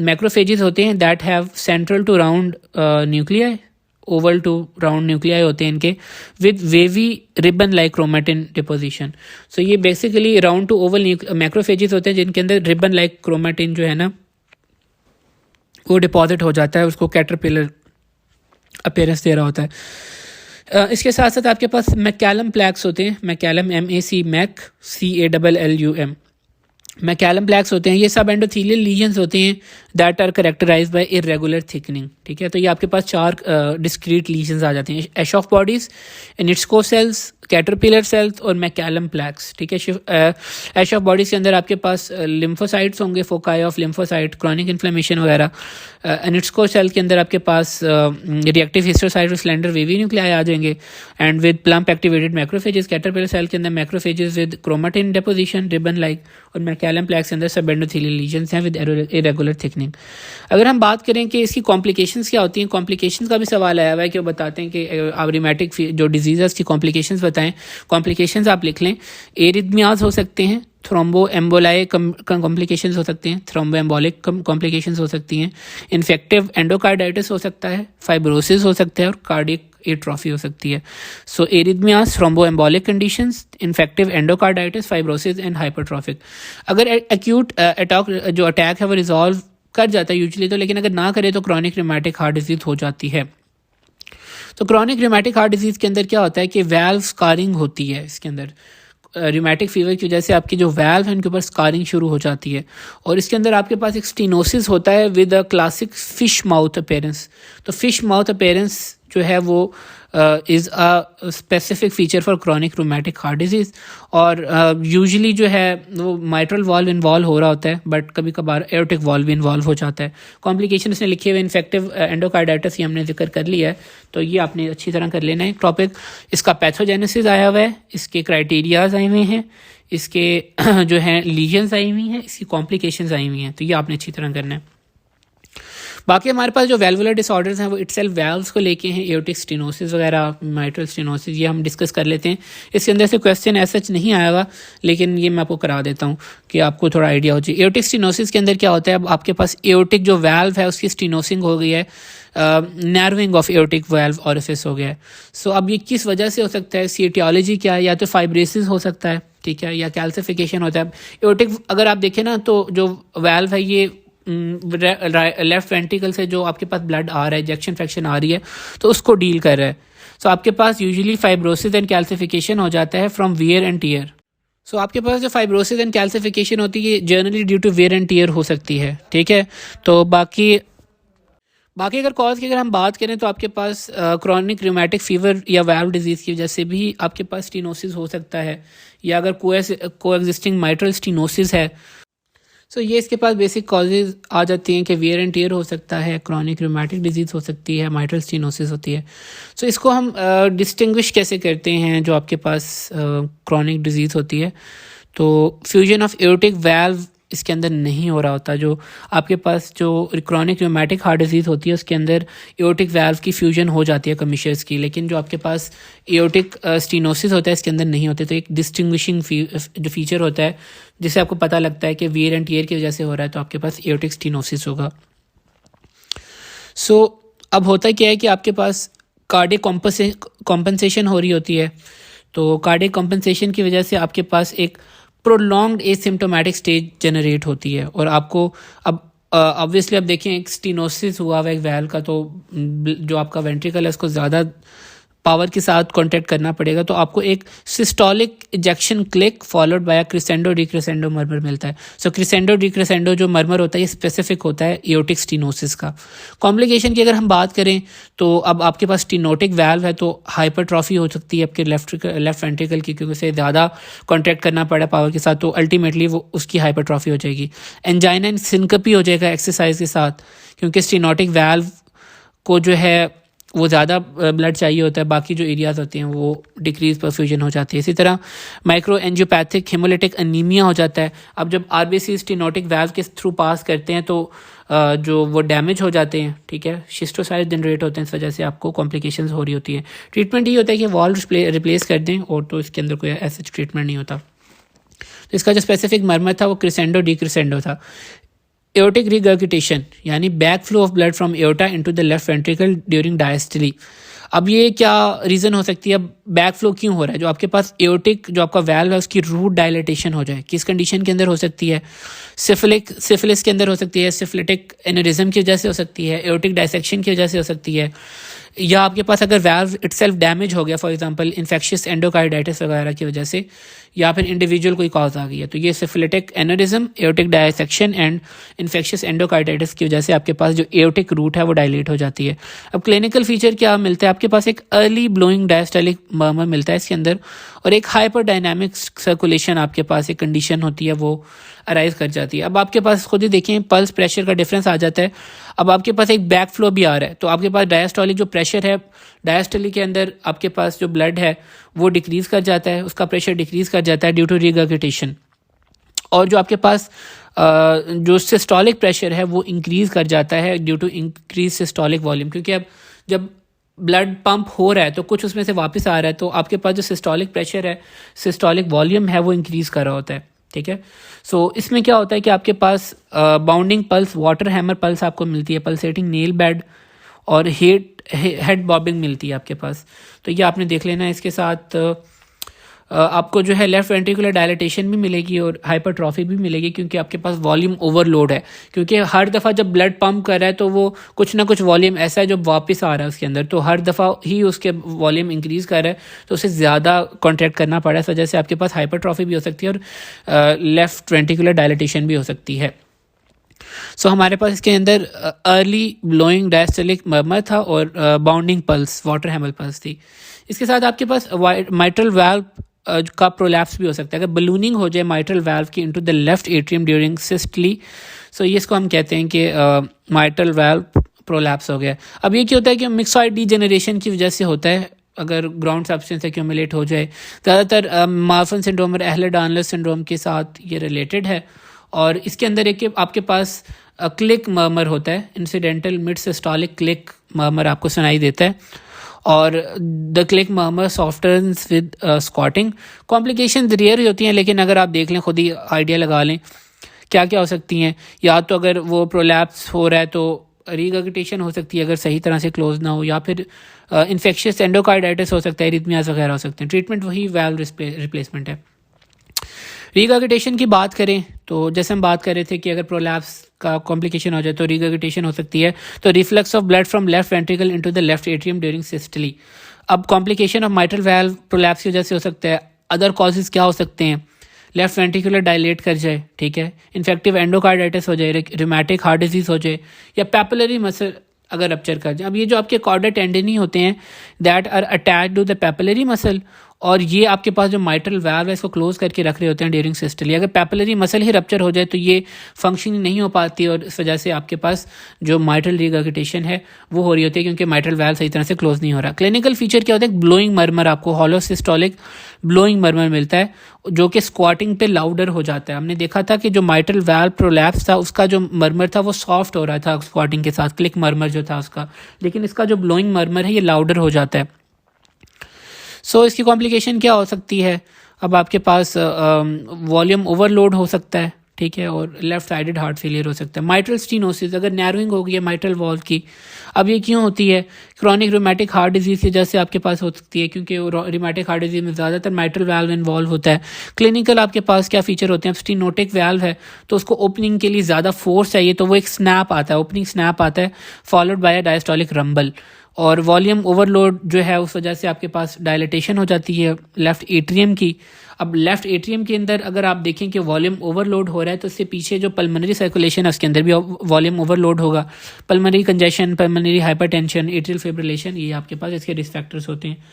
मैक्रोफेजेस होते हैं that have central to round nuclei, oval to round nuclei होते हैं इनके, with wavy ribbon like chromatin deposition. So ये basically round to oval macrophages होते हैं जिनके अंदर रिबन लाइक क्रोमेटिन जो है ना वो डिपॉजिट हो जाता है, उसको कैटरपिलर अपीयरेंस दे रहा होता है। इसके साथ साथ आपके पास मैकैलम प्लैक्स होते हैं, मैकैलम MAC, मैकैलम प्लैक्स होते हैं। ये सब एंडोथेलियल लीजन्स होते हैं that are characterised by irregular thickening, ठीक है। तो ये आपके पास 4 डिस्क्रीट लीजन्स आ जाते हैं, Aschoff bodies, Anitschkow cells, caterpillar cells और मैकैलम प्लैक्स, ठीक है। एश ऑफ बॉडीज के अंदर आपके पास लिम्फोसाइट्स होंगे, foci of lymphocyte, chronic inflammation वगैरह। एनिट्सको सेल के अंदर आपके पास रिएक्टिव हिस्टोसाइट और स्लेंडर वेवी न्यूक्लियाई आ जाएंगे and with plump activated macrophages. Caterpillar cell के अंदर macrophages with chromatin deposition, ribbon like, और मैकैलम प्लैक्स के अंदर सब एंडोथेलियल लीजन्स हैं विद इरेगुलर थिकनिंग। अगर हम बात करें कि इसकी कॉम्प्लिकेशंस क्या होती हैं, कॉम्प्लिकेशंस का भी सवाल आया हुआ है कि वो बताते हैं कि आप रिमेटिक जो डिजीज़ की कॉम्प्लिकेशंस बताएं। कॉम्प्लिकेशंस आप लिख लें, एरिथमियाज हो सकते हैं, थ्रोम्बो एम्बोलाई कॉम्प्लिकेशंस हो सकते हैं, थ्रोम्बो एम्बोलिक कॉम्प्लिकेशंस हो सकती हैं, इन्फेक्टिव एंडोकार्डाइटिस हो सकता है, फाइब्रोसिस हो सकता है और कार्डियक एट्रोफी हो सकती है। So arrhythmias, thrombo embolic conditions, infective endocarditis, fibrosis and hypertrophic. अगर एक्यूट जो अटैक है वो रिजॉल्व कर जाता है यूजुअली तो, लेकिन अगर ना करे तो क्रॉनिक रिमेटिक हार्ट डिजीज हो जाती है। तो क्रॉनिक रिमेटिक हार्ट डिजीज़ के अंदर क्या होता है कि वैल्व स्कारिंग होती है। इसके अंदर रिमेटिक फीवर की वजह से आपकी जो वैल्व है उनके ऊपर स्कारिंग शुरू हो जाती है और इसके अंदर आपके पास एक स्टेनोसिस होता है with a classic fish mouth appearance. तो फिश माउथ अपीयरेंस जो है वो is a specific feature for chronic rheumatic heart disease और यूजुअली जो है वो माइट्रल वॉल्व इन्वॉल्व हो रहा होता है बट कभी कभार एओर्टिक वॉल्व भी इन्वॉल्व हो जाता है। कॉम्प्लिकेशन इसने लिखे हुए इन्फेक्टिव एंडोकार्डाइटिस ये हमने जिक्र कर लिया है, तो ये आपने अच्छी तरह कर लेना है टॉपिक। इसका पैथोजेनेसिस आया हुआ है, इसके क्राइटेरियाज आए हुए हैं, इसके जो हैं लीजन्स आई हुई हैं, इसकी कॉम्प्लिकेशंस आई हुई हैं, तो ये आपने अच्छी तरह करना है। बाकी हमारे पास जो वैल्वुलर डिसऑर्डर्स हैं वो इटसेल्फ वैल्व्स को लेके हैं, एओर्टिक स्टेनोसिस वगैरह, माइट्रल स्टेनोसिस, ये हम डिस्कस कर लेते हैं। इसके अंदर से क्वेश्चन ऐसा नहीं आया हुआ लेकिन ये मैं आपको करा देता हूँ कि आपको थोड़ा आइडिया हो जाए। एओर्टिक स्टेनोसिस के अंदर क्या होता है, अब आपके पास एओर्टिक जो वैल्व है उसकी स्टेनोसिंग हो गई है, narrowing of aortic valve orifice हो गया है। सो अब ये किस वजह से हो सकता है, इसकी एटियोलॉजी क्या है, या तो फाइब्रेसिस हो सकता है, ठीक है, या कैल्सिफिकेशन होता है। एओर्टिक अगर आप देखें ना तो जो वैल्व है ये लेफ्ट वेंट्रिकल से जो आपके पास ब्लड आ रहा है, इजेक्शन फ्रैक्शन आ रही है तो उसको डील कर रहा है। सो आपके पास यूजुअली फाइब्रोसिस एंड कैल्सिफिकेशन हो जाता है from wear and tear. So आपके पास जो फाइब्रोसिस एंड कैल्सिफिकेशन होती है generally due to wear and tear हो सकती है, ठीक है। तो बाकी अगर कॉज की अगर हम बात करें तो आपके पास क्रॉनिक रूमेटिक फीवर या वैल्व डिजीज़ की वजह से भी आपके पास स्टेनोसिस हो सकता है, या अगर कोएग्जिस्टिंग माइट्रल स्टेनोसिस है। सो ये इसके पास बेसिक कॉजेज आ जाती हैं कि वियर एंड टीयर हो सकता है, क्रॉनिक रूमेटिक डिजीज़ हो सकती है, माइट्रल स्टेनोसिस होती है। सो इसको हम डिस्टिंग्विश कैसे करते हैं जो आपके पास क्रॉनिक डिजीज़ होती है। तो फ्यूजन ऑफ एओर्टिक वैल्व इसके अंदर नहीं हो रहा होता। जो आपके पास जो क्रॉनिक रूमेटिक हार्ट डिजीज़ होती है उसके अंदर एओर्टिक वाल्व की फ्यूजन हो जाती है कमीशर्स की, लेकिन जो आपके पास एओर्टिक स्टीनोसिस होता है इसके अंदर नहीं होते। तो एक डिस्टिंग्विशिंग जो फीचर होता है जिससे आपको पता लगता है कि वियर एंड टियर की वजह से हो रहा है तो आपके पास एओर्टिक स्टीनोसिस होगा। सो अब होता क्या है कि आपके पास कार्डियक कॉम्पनसेशन हो रही होती है। तो कार्डियक कॉम्पनसेशन की वजह से आपके पास एक प्रोलॉन्ग्ड एसिम्प्टोमेटिक स्टेज जनरेट होती है और आपको अब ऑब्वियसली अब देखें एक स्टीनोसिस हुआ हुआ एक वैल का, तो जो आपका वेंट्रिकल है उसको ज़्यादा पावर के साथ कॉन्टैक्ट करना पड़ेगा, तो आपको एक systolic ejection click followed by crescendo decrescendo murmur मिलता है। सो क्रिसेंडो डिक्रिसेंडो जो मर्मर होता है ये स्पेसिफिक होता है एओर्टिक स्टीनोसिस का। कॉम्प्लिकेशन की अगर हम बात करें तो अब आपके पास स्टीनोटिक वैल्व है तो हाइपरट्रॉफी हो सकती है आपके लेफ्ट वेंट्रिकल की, क्योंकि उसे ज़्यादा कॉन्टैक्ट करना पड़ा पावर के साथ, तो अल्टीमेटली वो उसकी हाइपरट्रॉफी हो जाएगी। एंजाइना एंड सिनकपी हो जाएगा एक्सरसाइज के साथ, क्योंकि स्टीनोटिक वैल्व को जो है वो ज़्यादा ब्लड चाहिए होता है, बाकी जो एरियाज़ होते हैं वो डिक्रीज परफ्यूजन हो जाती है। इसी तरह माइक्रो एंजियोपैथिक हेमोलिटिक अनीमिया हो जाता है। अब जब आरबीसी स्टीनोटिक वैल्व के थ्रू पास करते हैं तो जो वो डैमेज हो जाते हैं, ठीक है, शिस्टोसाइट्स जनरेट होते हैं, इस वजह से आपको कॉम्प्लिकेशंस हो रही होती है। ट्रीटमेंट ये होता है कि वॉल्व रिप्लेस कर दें और तो इसके अंदर कोई ऐसा ट्रीटमेंट नहीं होता। तो इसका जो स्पेसिफिक मर्मर था वो क्रिसेंडो डिक्रिसेंडो था। एओर्टिक रिगर्गिटेशन यानी back flow of blood from aorta into the left ventricle during diastole. अब ये क्या रीज़न हो सकती है, अब बैक फ्लो क्यों हो रहा है? जो आपके पास एओर्टिक जो आपका वैल्व है उसकी रूट डायलेटेशन हो जाए, किस कंडीशन के अंदर हो सकती है? सिफिलिस के अंदर हो सकती है, सिफिलिटिक एनेरिज्म की वजह से हो सकती है, एओर्टिक डायसेक्शन की वजह से हो सकती है, या आपके पास अगर वैल्व इटसेल्फ डैमेज हो गया, फॉर एग्जांपल इन्फेक्शियस एंडोकार्डाइटिस वगैरह की वजह से, या फिर इंडिविजुअल कोई कॉज आ गई है, तो ये syphilitic aneurysm, aortic dissection and infectious endocarditis की वजह से आपके पास जो एओर्टिक रूट है वो डायलेट हो जाती है। अब क्लिनिकल फीचर क्या मिलता है? आपके पास एक अर्ली ब्लोइंग डायस्टोलिक मर्मर मिलता है इसके अंदर, और एक हाइपर डायनामिक सर्कुलेशन आपके पास एक कंडीशन होती है वो अराइज कर जाती है। अब आपके पास खुद ही देखें पल्स प्रेशर का डिफरेंस आ जाता है। अब आपके पास एक बैक फ्लो भी आ रहा है, तो आपके पास डायस्टोलिक जो प्रेशर है, डायस्टोलिक के अंदर आपके पास जो ब्लड है वो डिक्रीज कर जाता है, उसका प्रेशर डिक्रीज कर जाता है ड्यू टू रिगर्गिटेशन, और जो आपके पास जो सिस्टोलिक प्रेशर है वो इंक्रीज कर जाता है due to increase systolic volume, क्योंकि अब जब ब्लड पंप हो रहा है तो कुछ उसमें से वापस आ रहा है, तो आपके पास जो सिस्टोलिक प्रेशर है, सिस्टोलिक वॉल्यूम है वो इंक्रीज कर रहा होता है, ठीक है। सो इसमें क्या होता है कि आपके पास bounding pulse, water hammer pulse आपको मिलती है, पल्सेटिंग नेल बेड और हेड बॉबिंग मिलती है आपके पास। तो ये आपने देख लेना है। इसके साथ आपको जो है लेफ्ट वेंट्रिकुलर डायलेटेशन भी मिलेगी और हाइपरट्रॉफी भी मिलेगी, क्योंकि आपके पास वॉल्यूम ओवरलोड है, क्योंकि हर दफ़ा जब ब्लड पंप कर रहा है तो वो कुछ ना कुछ वॉल्यूम ऐसा है जो वापस आ रहा है उसके अंदर, तो हर दफ़ा ही उसके वॉल्यूम इंक्रीज़ कर रहा है, तो उसे ज़्यादा कॉन्ट्रैक्ट करना पड़ा है, इस वजह से आपके पास हाइपरट्रॉफी भी हो सकती है और लेफ्ट वेंट्रिकुलर डायलेटेशन भी हो सकती है। सो हमारे पास इसके अंदर अर्ली ब्लोइंग डायस्टोलिक मर्मर था और bounding pulse, water hammer pulse थी। इसके साथ आपके पास माइट्रल वाल्व का प्रोलैप्स भी हो सकता है। अगर बलूनिंग हो जाए माइट्रल वाल्व की into the left atrium during systole, so ये इसको हम कहते हैं कि माइट्रल वाल्व प्रोलैप्स हो गया। अब ये क्या होता है कि मिक्सॉइड डीजेनरेशन की वजह से होता है, अगर ग्राउंड सब्सटेंस एक्यूमुलेट हो जाए। ज़्यादातर मार्फन सिंड्रोम और एहलर-डानलस सिंड्रोम के साथ ये रिलेटेड है, और इसके अंदर एक आपके पास क्लिक मर्मर होता है, incidental mid systolic click murmur आपको सुनाई देता है, और the click murmur softens with squatting. Complications rare होती हैं, लेकिन अगर आप देख लें, खुद ही आइडिया लगा लें क्या क्या हो सकती हैं। या तो अगर वो प्रोलैप्स हो रहा है तो रिगर्गिटेशन हो सकती है अगर सही तरह से क्लोज ना हो, या फिर इन्फेक्शियस एंडोकार्डाइटिस हो सकता है, एरिथमियाज वगैरह हो सकते हैं। ट्रीटमेंट वही वाल्व रिप्लेसमेंट है। रिगर्गिटेशन की बात करें तो जैसे हम बात कर रहे थे कि अगर प्रोलैप्स का कॉम्प्लिकेशन हो जाए तो रिगर्गिटेशन हो सकती है, तो reflux of blood from left ventricle into the left atrium during systole. अब complication of mitral valve prolapse की वजह से हो सकता है। अदर कॉजेज क्या हो सकते हैं? लेफ्ट वेंट्रिकुलर डायलेट कर जाए, ठीक है, इन्फेक्टिव एंडोकार्डाइटिस हो जाए, रूमेटिक हार्ट डिजीज हो जाए, या पैपिलरी मसल अगर रप्चर कर जाए। अब ये जो आपके कॉर्डा टेंडनी होते हैं that are attached to the papillary muscle, और ये आपके पास जो माइट्रल वाल्व है इसको क्लोज करके रख रहे होते हैं ड्यूरिंग सिस्टोली। अगर पैपिलरी मसल ही रप्चर हो जाए तो ये फंक्शनिंग नहीं हो पाती और इस वजह से आपके पास जो माइट्रल रिगर्गिटेशन है वो हो रही होती है क्योंकि माइट्रल वाल्व सही तरह से क्लोज नहीं हो रहा। क्लिनिकल फीचर क्या होता है? ब्लोइंग मर्मर, आपको हॉलो सिस्टोलिक ब्लोइंग मर्मर मिलता है जो कि स्क्वाटिंग पे लाउडर हो जाता है। हमने देखा था कि जो माइट्रल वाल्व प्रोलैप्स था उसका जो मर्मर था वो सॉफ्ट हो रहा था स्क्वाटिंग के साथ, क्लिक मर्मर जो था उसका, लेकिन इसका जो ब्लोइंग मर्मर है ये लाउडर हो जाता है। सो इसकी कॉम्प्लिकेशन क्या हो सकती है? अब आपके पास वॉल्यूम ओवरलोड हो सकता है, ठीक है, और लेफ्ट साइडेड हार्ट फेलियर हो सकता है। माइट्रल स्टीनोसिस, अगर नैरोइंग हो गई है माइट्रल वॉल्व की, अब ये क्यों होती है? क्रोनिक रूमेटिक हार्ट डिजीज की वजह से आपके पास हो सकती है क्योंकि रूमेटिक हार्ट डिजीज में ज़्यादातर माइट्रल वाल्व इन्वॉल्व होता है। क्लिनिकल आपके पास क्या फीचर होते हैं? अब स्टीनोटिक वाल्व है तो उसको ओपनिंग के लिए ज़्यादा फोर्स चाहिए तो वो एक स्नैप आता है, ओपनिंग स्नैप आता है followed by a diastolic rumble, और वॉल्यूम ओवरलोड जो है उस वजह से आपके पास डायलिटेशन हो जाती है लेफ़्ट एट्रियम की। अब लेफ़्ट एट्रियम के अंदर अगर आप देखें कि वॉल्यूम ओवरलोड हो रहा है तो इससे पीछे जो पल्मोनरी सर्कुलेशन है उसके अंदर भी वॉल्यूम ओवरलोड होगा। Pulmonary congestion, pulmonary hypertension, atrial fibrillation, ये आपके पास इसके रिस्क फैक्टर्स होते हैं।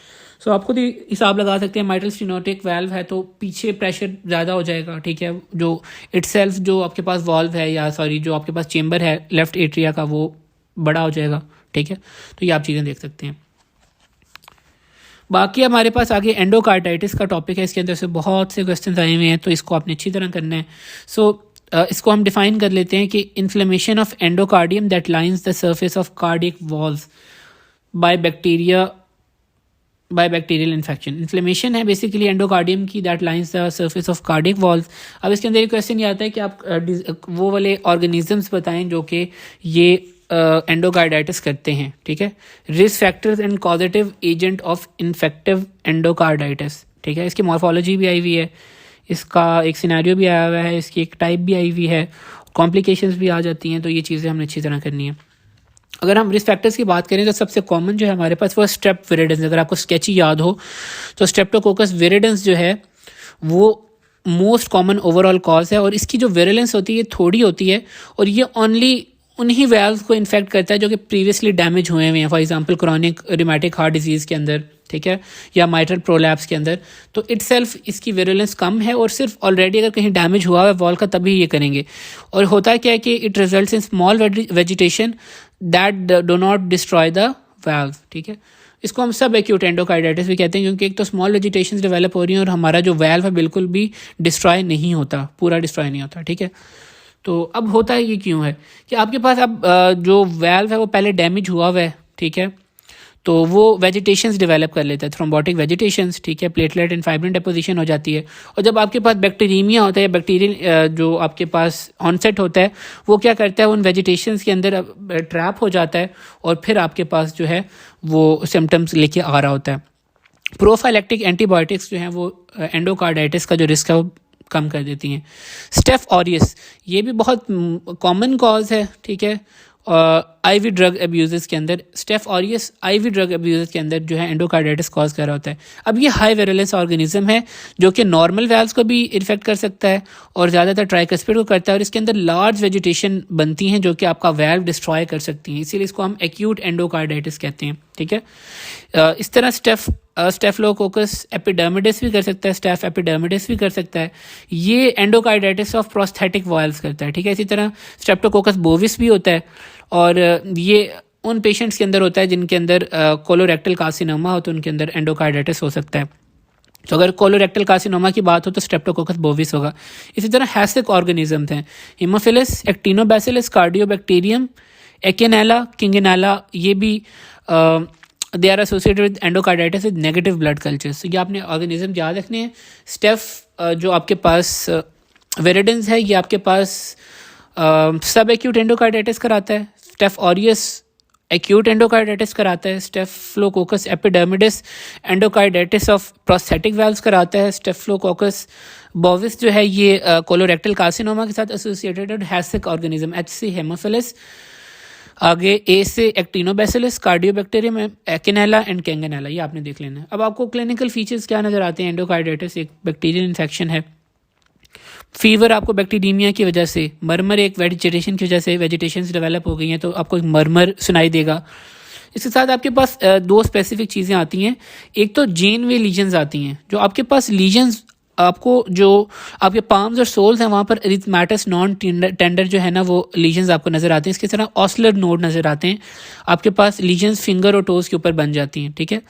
सो आप खुद ही हिसाब लगा सकते हैं, माइट्रल स्टीनोटिक वाल्व है तो पीछे प्रेशर ज़्यादा हो जाएगा, ठीक है, जो इटसेल्फ जो आपके पास वॉल्व है या सॉरी जो आपके पास चेम्बर है लेफ़्ट एट्रिया का वो बड़ा हो जाएगा, ठीक है। तो ये आप चीज़ें देख सकते हैं। बाकी हमारे पास आगे एंडोकार्डाइटिस का टॉपिक है, इसके अंदर से बहुत से क्वेश्चन आए हुए हैं तो इसको आपने अच्छी तरह करना है। सो इसको हम डिफाइन कर लेते हैं कि inflammation of endocardium that lines the surface of cardiac walls bye bacterial infection. Inflammation है बेसिकली एंडोकार्डियम की that lines the surface of cardiac walls. अब इसके अंदर एक क्वेश्चन ये आता है कि आप वो वाले ऑर्गेनिजम्स बताएं जो कि ये एंडोकार्डाइटिस करते हैं, ठीक है, risk factors and causative agent of infective endocarditis, ठीक है। इसकी मॉर्फोलॉजी भी आई हुई है, इसका एक सिनेरियो भी आया हुआ है, इसकी एक टाइप भी आई हुई है, कॉम्प्लिकेशंस भी आ जाती हैं, तो ये चीज़ें हमने अच्छी तरह करनी है। अगर हम रिस्क फैक्टर्स की बात करें तो सबसे कॉमन जो है हमारे पास वो स्ट्रेप विरिडेंस। अगर आपको स्केची याद हो तो स्ट्रेप्टोकोकस विरिडेंस जो है वो मोस्ट कॉमन ओवरऑल कॉज है और इसकी जो विरुलेंस होती है ये थोड़ी होती है और ये ओनली उन्हीं वेल्व को इन्फेक्ट करता है जो कि प्रीवियसली डैमेज हुए हुए हैं, for example chronic rheumatic heart disease के अंदर, ठीक है, या माइट्रल प्रोलैप्स के अंदर। तो इटसेल्फ इसकी विरुलेंस कम है और सिर्फ ऑलरेडी अगर कहीं डैमेज हुआ है वॉल का तभी ये करेंगे। और होता क्या है कि it results in small vegetation that do not destroy the valve, ठीक है। इसको हम सब एक्यूट एंडोकार्डाइटिस भी कहते हैं क्योंकि एक तो स्मॉल वेजिटेशन डेवलप हो रही हैं और हमारा जो वाल्व है बिल्कुल भी डिस्ट्रॉय नहीं होता, पूरा डिस्ट्रॉय नहीं होता, ठीक है। तो अब होता है ये क्यों है कि आपके पास अब जो वाल्व है वो पहले डैमेज हुआ हुआ है, ठीक है, तो वो वेजिटेशंस डेवलप कर लेता है, थ्रोम्बोटिक वेजिटेशंस, ठीक है, प्लेटलेट एंड फाइब्रिन डेपोजिशन हो जाती है। और जब आपके पास बैक्टीरियमिया होता है, बैक्टीरियल जो आपके पास ऑनसेट होता है वो क्या करता है, उन वेजिटेशंस के अंदर ट्रैप हो जाता है और फिर आपके पास जो है वो सिम्टम्स लेके आ रहा होता है। प्रोफाइलैक्टिक एंटीबायोटिक्स जो हैं वो एंडोकार्डाइटिस का जो रिस्क है वो कम कर देती हैं। स्टेफ ऑरियस ये भी बहुत कॉमन कॉज है, ठीक है, आईवी ड्रग अब्यूज़ के अंदर staph aureus IV drug abuse के अंदर जो है एंडोकार्डाइटिस कॉज कर रहा होता है। अब ये हाई वेरुलेंस ऑर्गेनिज्म है जो कि नॉर्मल वेल्व्स को भी इन्फेक्ट कर सकता है और ज़्यादातर ट्राइकस्पिड को करता है और इसके अंदर लार्ज वेजिटेशन बनती हैं जो कि आपका वेल्व डिस्ट्रॉय कर सकती हैं, इसीलिए इसको हम एक्यूट एंडोकार्डाइटिस कहते हैं, ठीक है। इस तरह स्टेफलोकोकस एपिडर्मिडिस भी कर सकता है, स्टेफ एपिडर्मिडिस भी कर सकता है, ये एंडोकार्डाइटिस ऑफ प्रोस्थेटिक वॉल्व्स करता है, ठीक है। इसी तरह स्ट्रेप्टोकोकस बोविस भी होता है और ये उन पेशेंट्स के अंदर होता है जिनके अंदर कोलोरेक्टल कार्सिनोमा हो तो उनके अंदर एंडोकार्डाइटिस हो सकता है। तो अगर कोलोरेक्टल कार्सिनोमा की बात हो तो स्ट्रेप्टोकोकस बोविस होगा। इसी तरह हैसिक ऑर्गेनिजम्स हैं, हीमोफिलस, एक्टिनोबैसिलस, कार्डियोबैक्टीरियम, एकिनेला, किंगिनेला, ये भी they are associated with endocarditis with negative blood cultures. ये आपने ऑर्गेनिज्म याद रखने हैं। स्टेफ जो आपके पास विरिडेंस है ये आपके पास सब एक्यूट एंडोकार्डाइटिस कराता है। स्टेफ ऑरियस एक्यूट एंडोकार्डाइटिस कराता है। Staphylococcus epidermidis endocarditis of prosthetic valves कराता है। स्टेफलोकोकस बोविस जो है ये कोलोरेक्टल कार्सिनोमा के साथ एसोसिएटेड और हैसिक ऑर्गेनिज्म। एच से हेमोफिलस, आगे ए से एक्टिनोबैसिलस, कार्डियोबैक्टीरियम, एकिनेला एंड कैंगनेला, ये आपने देख लेना है। अब आपको क्लिनिकल फीचर्स क्या नज़र आते हैं? एंडोकार्डाइटिस एक बैक्टीरियल इन्फेक्शन है, फीवर आपको बैक्टीरियमिया की वजह से, मरमर एक वेजिटेशन की वजह से वेजिटेशन डेवलप हो गई हैं तो आपको एक मरमर सुनाई देगा। इसके साथ आपके पास दो स्पेसिफिक चीज़ें आती हैं। एक तो जेन वे लीजन्स आती हैं, जो आपके पास लीजन्स आपको जो आपके पाम्स और सोल्स हैं वहाँ पर एरिथमेटस नॉन टेंडर जो है ना वो लीजन्स आपको नज़र आते हैं। इसके तरह ऑस्लर नोड नज़र आते हैं आपके पास, लीजन्स फिंगर और टोज़ के ऊपर बन जाती हैं, ठीक है।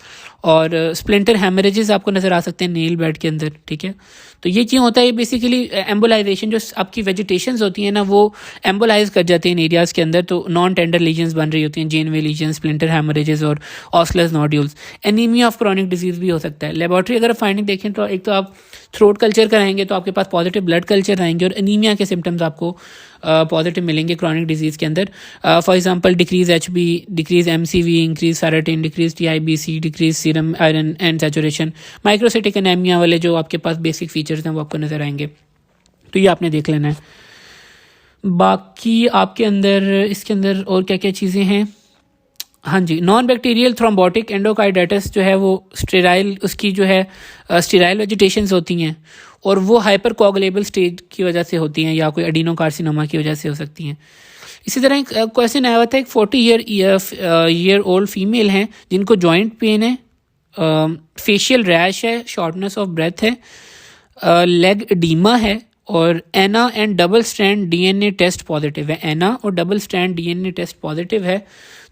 और स्प्लिंटर हेमरेजेस आपको नज़र आ सकते हैं नेल बेड के अंदर, ठीक है। तो ये क्यों होता है? ये बेसिकली एम्बोलाइजेशन, जो आपकी वेजिटेशंस होती हैं ना वो एम्बोलाइज कर जाती हैं इन एरियाज़ के अंदर, तो नॉन टेंडर लीजन्स बन रही होती हैं, जेन वे लीजन्स, स्प्लिंटर हेमरेजेस और ऑस्लर nodules. Anaemia of chronic disease भी हो सकता है। लेबॉर्ट्री अगर फाइंडिंग देखें तो एक तो आप थ्रोट कल्चर कराएंगे तो आपके पास पॉजिटिव ब्लड कल्चर आएंगे और एनीमिया के सिम्टम्स आपको पॉजिटिव मिलेंगे क्रॉनिक डिजीज़ के अंदर। For example decrease HB, decrease MCV, increase ferritin, decrease TIBC, decrease serum iron and saturation, microcytic anaemia वाले जो आपके पास बेसिक फीचर्स हैं वो आपको नज़र आएंगे। तो ये आपने देख लेना है। बाकी आपके अंदर इसके अंदर और क्या क्या चीज़ें हैं? हाँ जी, नॉन बैक्टीरियल थ्रोम्बोटिक एंडोकार्डाइटिस जो है वो स्टेराइल, उसकी जो है स्टेराइल वेजिटेशंस होती हैं और वो हाइपर कोगुलेबल स्टेज की वजह से होती हैं या कोई एडिनोकार्सिनोमा की वजह से हो सकती हैं। इसी तरह एक क्वेश्चन आया हुआ था, एक 40 ईयर ओल्ड फीमेल हैं जिनको जॉइंट पेन है, फेशियल रैश है, शॉर्टनेस ऑफ ब्रेथ है, लेग एडीमा है और ANA and double strand DNA test positive है। एना और double strand DNA test positive है।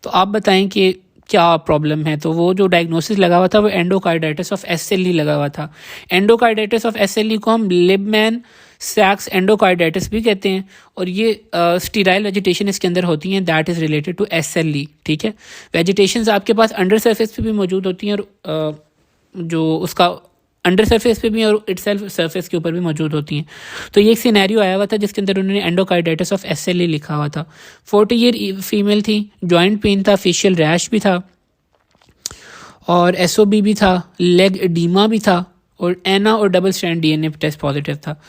तो आप बताएं कि क्या प्रॉब्लम है? तो वो जो डायग्नोसिस लगा हुआ था वो एंडोकार्डाइटिस ऑफ SLE लगा हुआ था। एंडोकार्डाइटिस ऑफ SLE को हम लिबमैन सैक्स एंडोकार्डाइटिस भी कहते हैं और ये स्टीराइल वेजिटेशन इसके अंदर होती हैं, that is related to SLE, ठीक है। वेजिटेशंस आपके पास अंडर सरफेस पे भी मौजूद होती हैं और जो उसका अंडर सरफेस पे भी और इटसेल्फ सरफेस के ऊपर भी मौजूद होती हैं। तो ये एक सिनेरियो आया हुआ था जिसके अंदर उन्होंने एंडोकार्डाइटिस ऑफ SLE लिखा हुआ था। 40 ईयर फीमेल थी, जॉइंट पेन था, फेशियल रैश भी था और SOB भी था, लेग एडीमा भी था और एना और double strand DNA test positive था।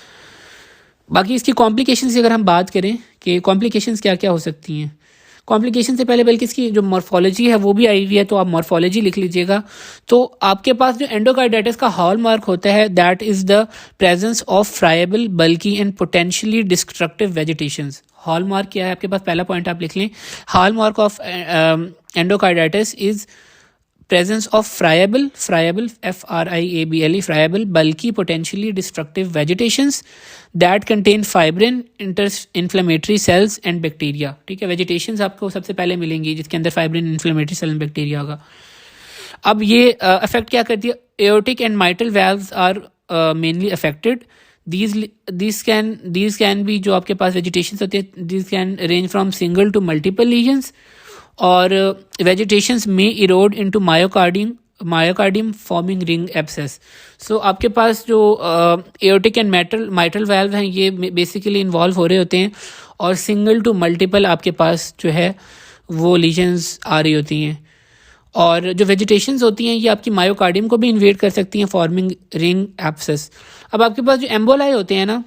बाकी इसकी कॉम्प्लिकेशंस की अगर हम बात करें कि कॉम्प्लिकेशंस क्या क्या हो सकती हैं, कॉम्प्लिकेशन से पहले बल्कि इसकी जो मॉर्फोलॉजी है वो भी आई हुई है, तो आप मॉर्फोलॉजी लिख लीजिएगा। तो आपके पास जो एंडोकार्डाइटिस का हॉलमार्क होता है that is the presence of friable, bulky and potentially destructive vegetations. Hallmark क्या है आपके पास? पहला पॉइंट आप लिख लें, hallmark of endocarditis is presence of friable FRIABLE, friable, bulky, potentially destructive vegetations that contain fibrin, inflammatory cells and bacteria, ठीक है। Vegetations आपको सबसे पहले मिलेंगी जिसके अंदर fibrin, inflammatory cell and bacteria होगा। अब ये अफेक्ट क्या करती है? Aortic and mitral valves are mainly affected. these can be, जो आपके पास वेजिटेशंस होती है, these can range from single to multiple lesions और वेजिटेशंस में erode into myocardium forming ring abscess. So आपके पास जो एओर्टिक एंड माइटल वाल्व हैं ये बेसिकली इन्वॉल्व हो रहे होते हैं और सिंगल टू मल्टीपल आपके पास जो है वो लीजन्स आ रही होती हैं। और जो वेजिटेशंस होती हैं ये आपकी मायोकार्डियम को भी इन्वेड कर सकती हैं, फॉर्मिंग रिंग एब्सेस। अब आपके पास जो एम्बोलाई होते हैं ना,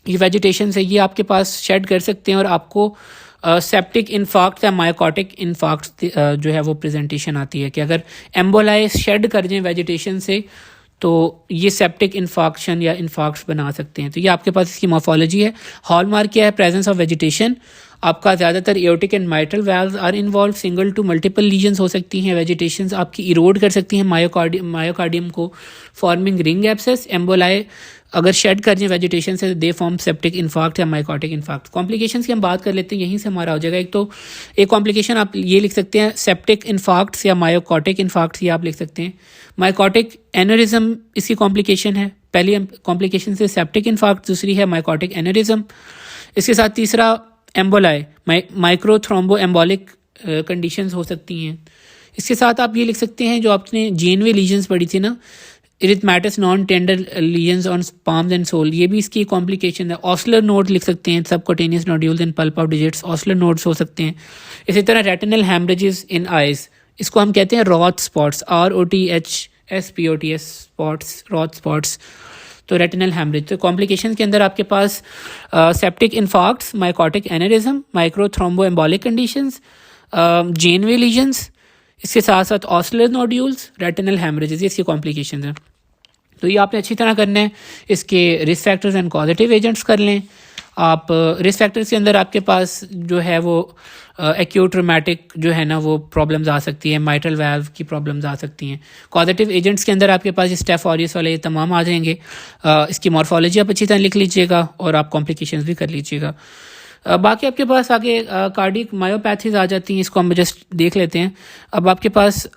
ये वेजिटेशंस है, ये आपके पास शेड कर सकते हैं और आपको सेप्टिक इन्फार्क्ट या मायोकॉटिक इन्फार्क्ट जो है वो प्रेजेंटेशन आती है कि अगर एम्बोलाई शेड कर जाएं वेजिटेशन से तो ये सेप्टिक इन्फार्क्शन या इन्फार्क्ट्स बना सकते हैं। तो ये आपके पास इसकी मॉर्फोलॉजी है। हॉलमार्क क्या है? Presence of vegetation. आपका ज़्यादातर aortic and mitral valves are involve, single to multiple lesions हो सकती हैं, वेजिटेशंस आपकी इरोड कर सकती हैं मायोकार्डियम को, फॉर्मिंग रिंग एब्सेस। एम्बोलाई अगर शेड कर जाए वेजिटेशन से दे फॉर्म सेप्टिक इन्फार्क्ट या माइकोटिक इन्फार्क्ट। कॉम्प्लिकेशंस की हम बात कर लेते हैं, यहीं से हमारा हो जाएगा। एक कॉम्प्लिकेशन आप ये लिख सकते हैं सेप्टिक इन्फार्क्ट्स या मायोकॉटिक इन्फार्क्ट्स, ये आप लिख सकते हैं। माइकोटिक एनेरिज्म इसकी कॉम्प्लिकेशन है, पहली कॉम्प्लिकेशन से सेप्टिक इन्फार्क्ट, दूसरी है माइकोटिक एनेरिज्म। इसके साथ तीसरा emboli, micro thrombo embolic conditions हो सकती हैं। इसके साथ आप ये लिख सकते हैं जो आपने जेनवे लीजन्स पढ़ी थी ना, erythematous non tender lesions on palms and sole, ये भी इसकी कॉम्प्लिकेशन है। ऑस्लर नोड लिख सकते हैं, subcutaneous nodules and pulp of digits, ऑस्लर nodes हो सकते हैं। इसी तरह रेटिनल हैमरेजेस इन आइज, इसको हम कहते हैं Roth spots, ROTHSPOTS spots, Roth spots. तो रेटिनल हैमरेज, तो कॉम्प्लिकेशन के अंदर आपके पास septic infarcts, mycotic aneurysm, micro thrombo embolic conditions, Janeway lesions, इसके साथ साथ ऑस्लर नोड्यूल्स, रेटिनल हैमरेजेस, ये इसकी कॉम्प्लिकेशन है। तो ये आपने अच्छी तरह करना है। इसके risk factors and causative agents कर लें आप रिस्क फैक्टर्स के अंदर आपके पास जो है वो एक्यूट रोमैटिक जो है ना वो प्रॉब्लम्स आ सकती है, माइट्रल वाल्व की प्रॉब्लम्स आ सकती हैं। कॉजेटिव एजेंट्स के अंदर आपके पास स्टेफ ऑरियस वाले तमाम आ जाएंगे। इसकी मॉर्फोलॉजी आप अच्छी तरह लिख लीजिएगा और आप कॉम्प्लिकेशंस भी कर लीजिएगा। बाकी आपके पास आगे कार्डिक मायोपैथीज आ जाती हैं, इसको हम जस्ट देख लेते हैं। अब आपके पास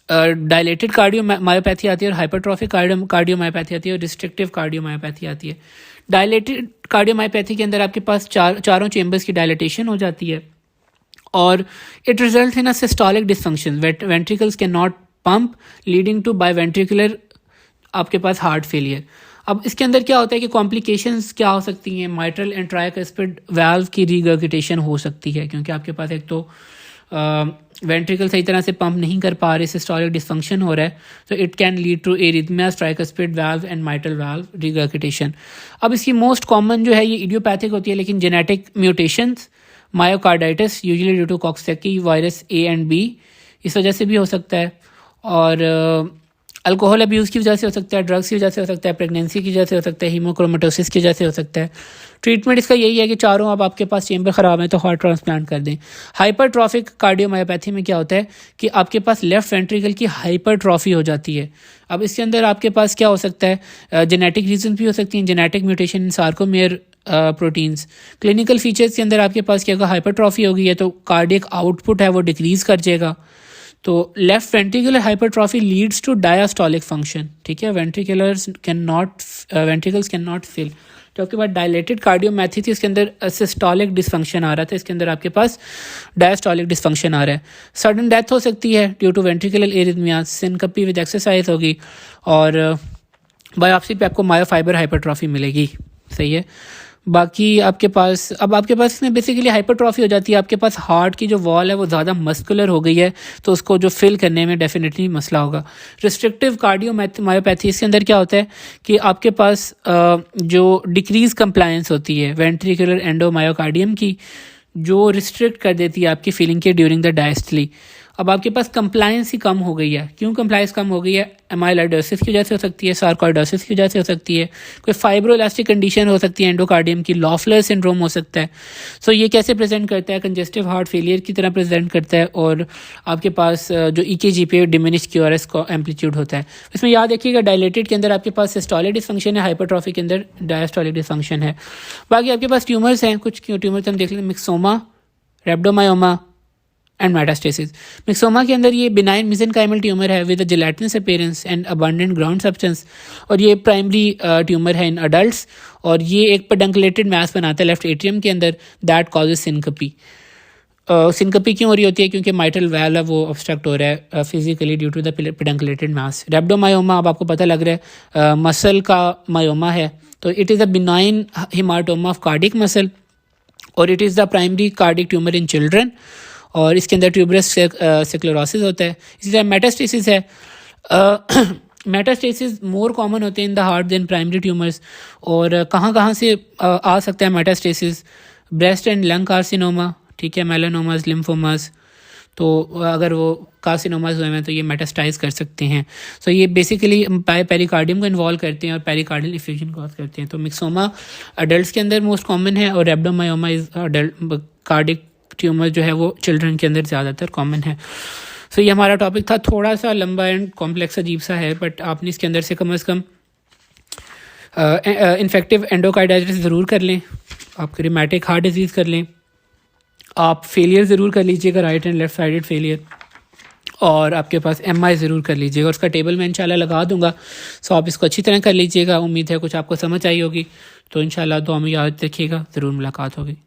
डायलेटेड कार्डियो मायोपैथी आती है और हाइपरट्रॉफिक कार्डियो मायोपैथी आती है और रिस्ट्रिक्टिव कार्डियो मायोपैथी आती है। डायलेटेड कार्डियो मायोपैथी के अंदर आपके पास चारों चेम्बर्स की डायलेटेशन हो जाती है और it result in a systolic dysfunction, ventricles can not pump leading to biventricular आपके पास हार्ट फेलियर। अब इसके अंदर क्या होता है कि कॉम्प्लिकेशंस क्या हो सकती हैं, माइट्रल एंड ट्राइकस्पिड वाल्व की रिगर्गिटेशन हो सकती है क्योंकि आपके पास एक तो वेंट्रिकल सही तरह से पंप नहीं कर पा रहे, सिस्टोलिक डिसफंक्शन हो रहा है, तो it can lead to arrhythmias, tricuspid valve and mitral valve regurgitation. अब इसकी मोस्ट कॉमन जो है ये इडियोपैथिक होती है, लेकिन genetic mutations, myocarditis usually due to Coxsackie virus A and B, इस वजह से भी हो सकता है, और अल्कोहल अब्यूज़ की वजह से हो सकता है, ड्रग्स की वजह से हो सकता है, प्रेगनेंसी की वजह से हो सकता है, हीमोक्रोमेटोसिस की वजह से हो सकता है। ट्रीटमेंट इसका यही है कि चारों अब आपके पास चेम्बर ख़राब है तो हार्ट ट्रांसप्लांट कर दें। हाइपरट्रॉफिक कार्डियोमायोपैथी में क्या होता है कि आपके पास लेफ्ट वेंट्रिकल की हाइपरट्रॉफी हो जाती है। अब इसके अंदर आपके पास क्या हो सकता है, जेनेटिक रीजन भी हो सकती हैं, genetic mutation in sarcomere proteins. Clinical features के अंदर आपके पास क्या होगा, हाइपरट्रॉफी होगी है तो कार्डियक आउटपुट है वो डिक्रीज़ कर जाएगा। तो left ventricular hypertrophy leads to diastolic function, ठीक है, वेंट्रिकल्स कैन नॉट फिल। तो आपके पास डायलेटेड कार्डियोमैथी थी, इसके अंदर सिस्टोलिक डिसफंक्शन आ रहा था, इसके अंदर आपके पास डायस्टोलिक डिसफंक्शन आ रहा है। सडन डेथ हो सकती है due to ventricular arrhythmias, syncope with exercise होगी और बायोप्सी पे आपको मायोफाइबर हाइपरट्रॉफी मिलेगी, सही है। बाकी आपके पास इसमें बेसिकली हाइपरट्रॉफी हो जाती है, आपके पास हार्ट की जो वॉल है वो ज़्यादा मस्कुलर हो गई है तो उसको जो फिल करने में डेफिनेटली मसला होगा। रिस्ट्रिक्टिव कार्डियो मायोपैथी, इसके अंदर क्या होता है कि आपके पास जो डिक्रीज कंप्लायंस होती है वेंट्रिकुलर एंडोमायोकार्डियम की, जो रिस्ट्रिक्ट कर देती है आपकी फीलिंग के ड्यूरिंग द डायस्टली। अब आपके पास कंप्लायंस ही कम हो गई है। क्यों कंप्लायंस कम हो गई है? एमाइलोइडोसिस की वजह से हो सकती है, सार्कोइडोसिस की वजह से हो सकती है, कोई फाइब्रोइलास्टिक कंडीशन हो सकती है एंडोकार्डियम की, लॉफलर सिंड्रोम हो सकता है। सो ये कैसे प्रेजेंट करता है? कंजेस्टिव हार्ट फेलियर की तरह प्रेजेंट करता है और आपके पास जो ईकेजी पे डिमिनिश क्यूआरएस का एम्पलीट्यूड होता है। इसमें याद रखिएगा डायलेटेड के अंदर आपके पास सिस्टोलिक डिसफंक्शन है, हाइपरट्रॉफी के अंदर डायस्टोलिक डिसफंक्शन है। बाकी आपके पास ट्यूमर्स हैं, कुछ ट्यूमर्स हम देख लेते हैं, मिक्सोमा, रेब्डोमायोमा एंड मेटास्टेसिस। मिक्सोमा के अंदर ये बिनाइन मेसेनकाइमल ट्यूमर है with gelatinous appearance and abundant ground substance, और ये प्राइमरी ट्यूमर है इन अडल्ट्स और ये एक पेडंकुलेटेड मैस बनाता है लेफ्ट एट्रियम के अंदर, दैट कॉजेज सिनकपी। सिनकपी क्यों हो रही होती है? क्योंकि माइट्रल वाल्व है वो ऑब्स्ट्रक्ट हो रहा है physically due to the pedunculated mass. Rhabdomyoma अब आपको पता लग रहा है मसल का मायोमा है, तो it is a benign haematoma of cardiac muscle और it is the primary cardiac tumour in children और इसके अंदर ट्यूबरस स्क्लेरोसिस होता है। इसी तरह मेटास्टेसिस है, मेटास्टेसिस मोर कॉमन होते हैं in the heart than primary tumours. और कहाँ से आ सकता है metastasis? Breast and lung carcinoma, ठीक है, मेलानोमास, लिम्फोमास, तो अगर वो कार्सिनोमास हुए हैं तो ये मेटास्टाइज कर सकते हैं। सो ये बेसिकली पेरिकार्डियम को इन्वॉल्व करते हैं और पेरिकार्डियल इफ्यूजन कॉज करते हैं। तो मिक्सोमा अडल्ट्स के अंदर मोस्ट कॉमन है और रेब्डोमायोमा इज अडल्ट कार्डिक ट्यूमर जो है वो चिल्ड्रन के अंदर ज़्यादातर कॉमन है। सो ये हमारा टॉपिक था, थोड़ा सा लंबा एंड कॉम्प्लेक्स अजीब सा है, बट आपने इसके अंदर से कम इन्फेक्टिव एंडोकार्डाइटिस ज़रूर कर लें, आप रिमेटिक हार्ट डिजीज़ कर लें, आप फेलियर ज़रूर कर लीजिएगा, right and left sided failure, और आपके पास MI ज़रूर कर लीजिएगा। और उसका टेबल मैं इंशाल्लाह लगा दूंगा, सो आप इसको अच्छी तरह कर लीजिएगा। उम्मीद है कुछ आपको समझ आई होगी, तो इंशाल्लाह दुआ में याद रखिएगा, ज़रूर मुलाकात होगी।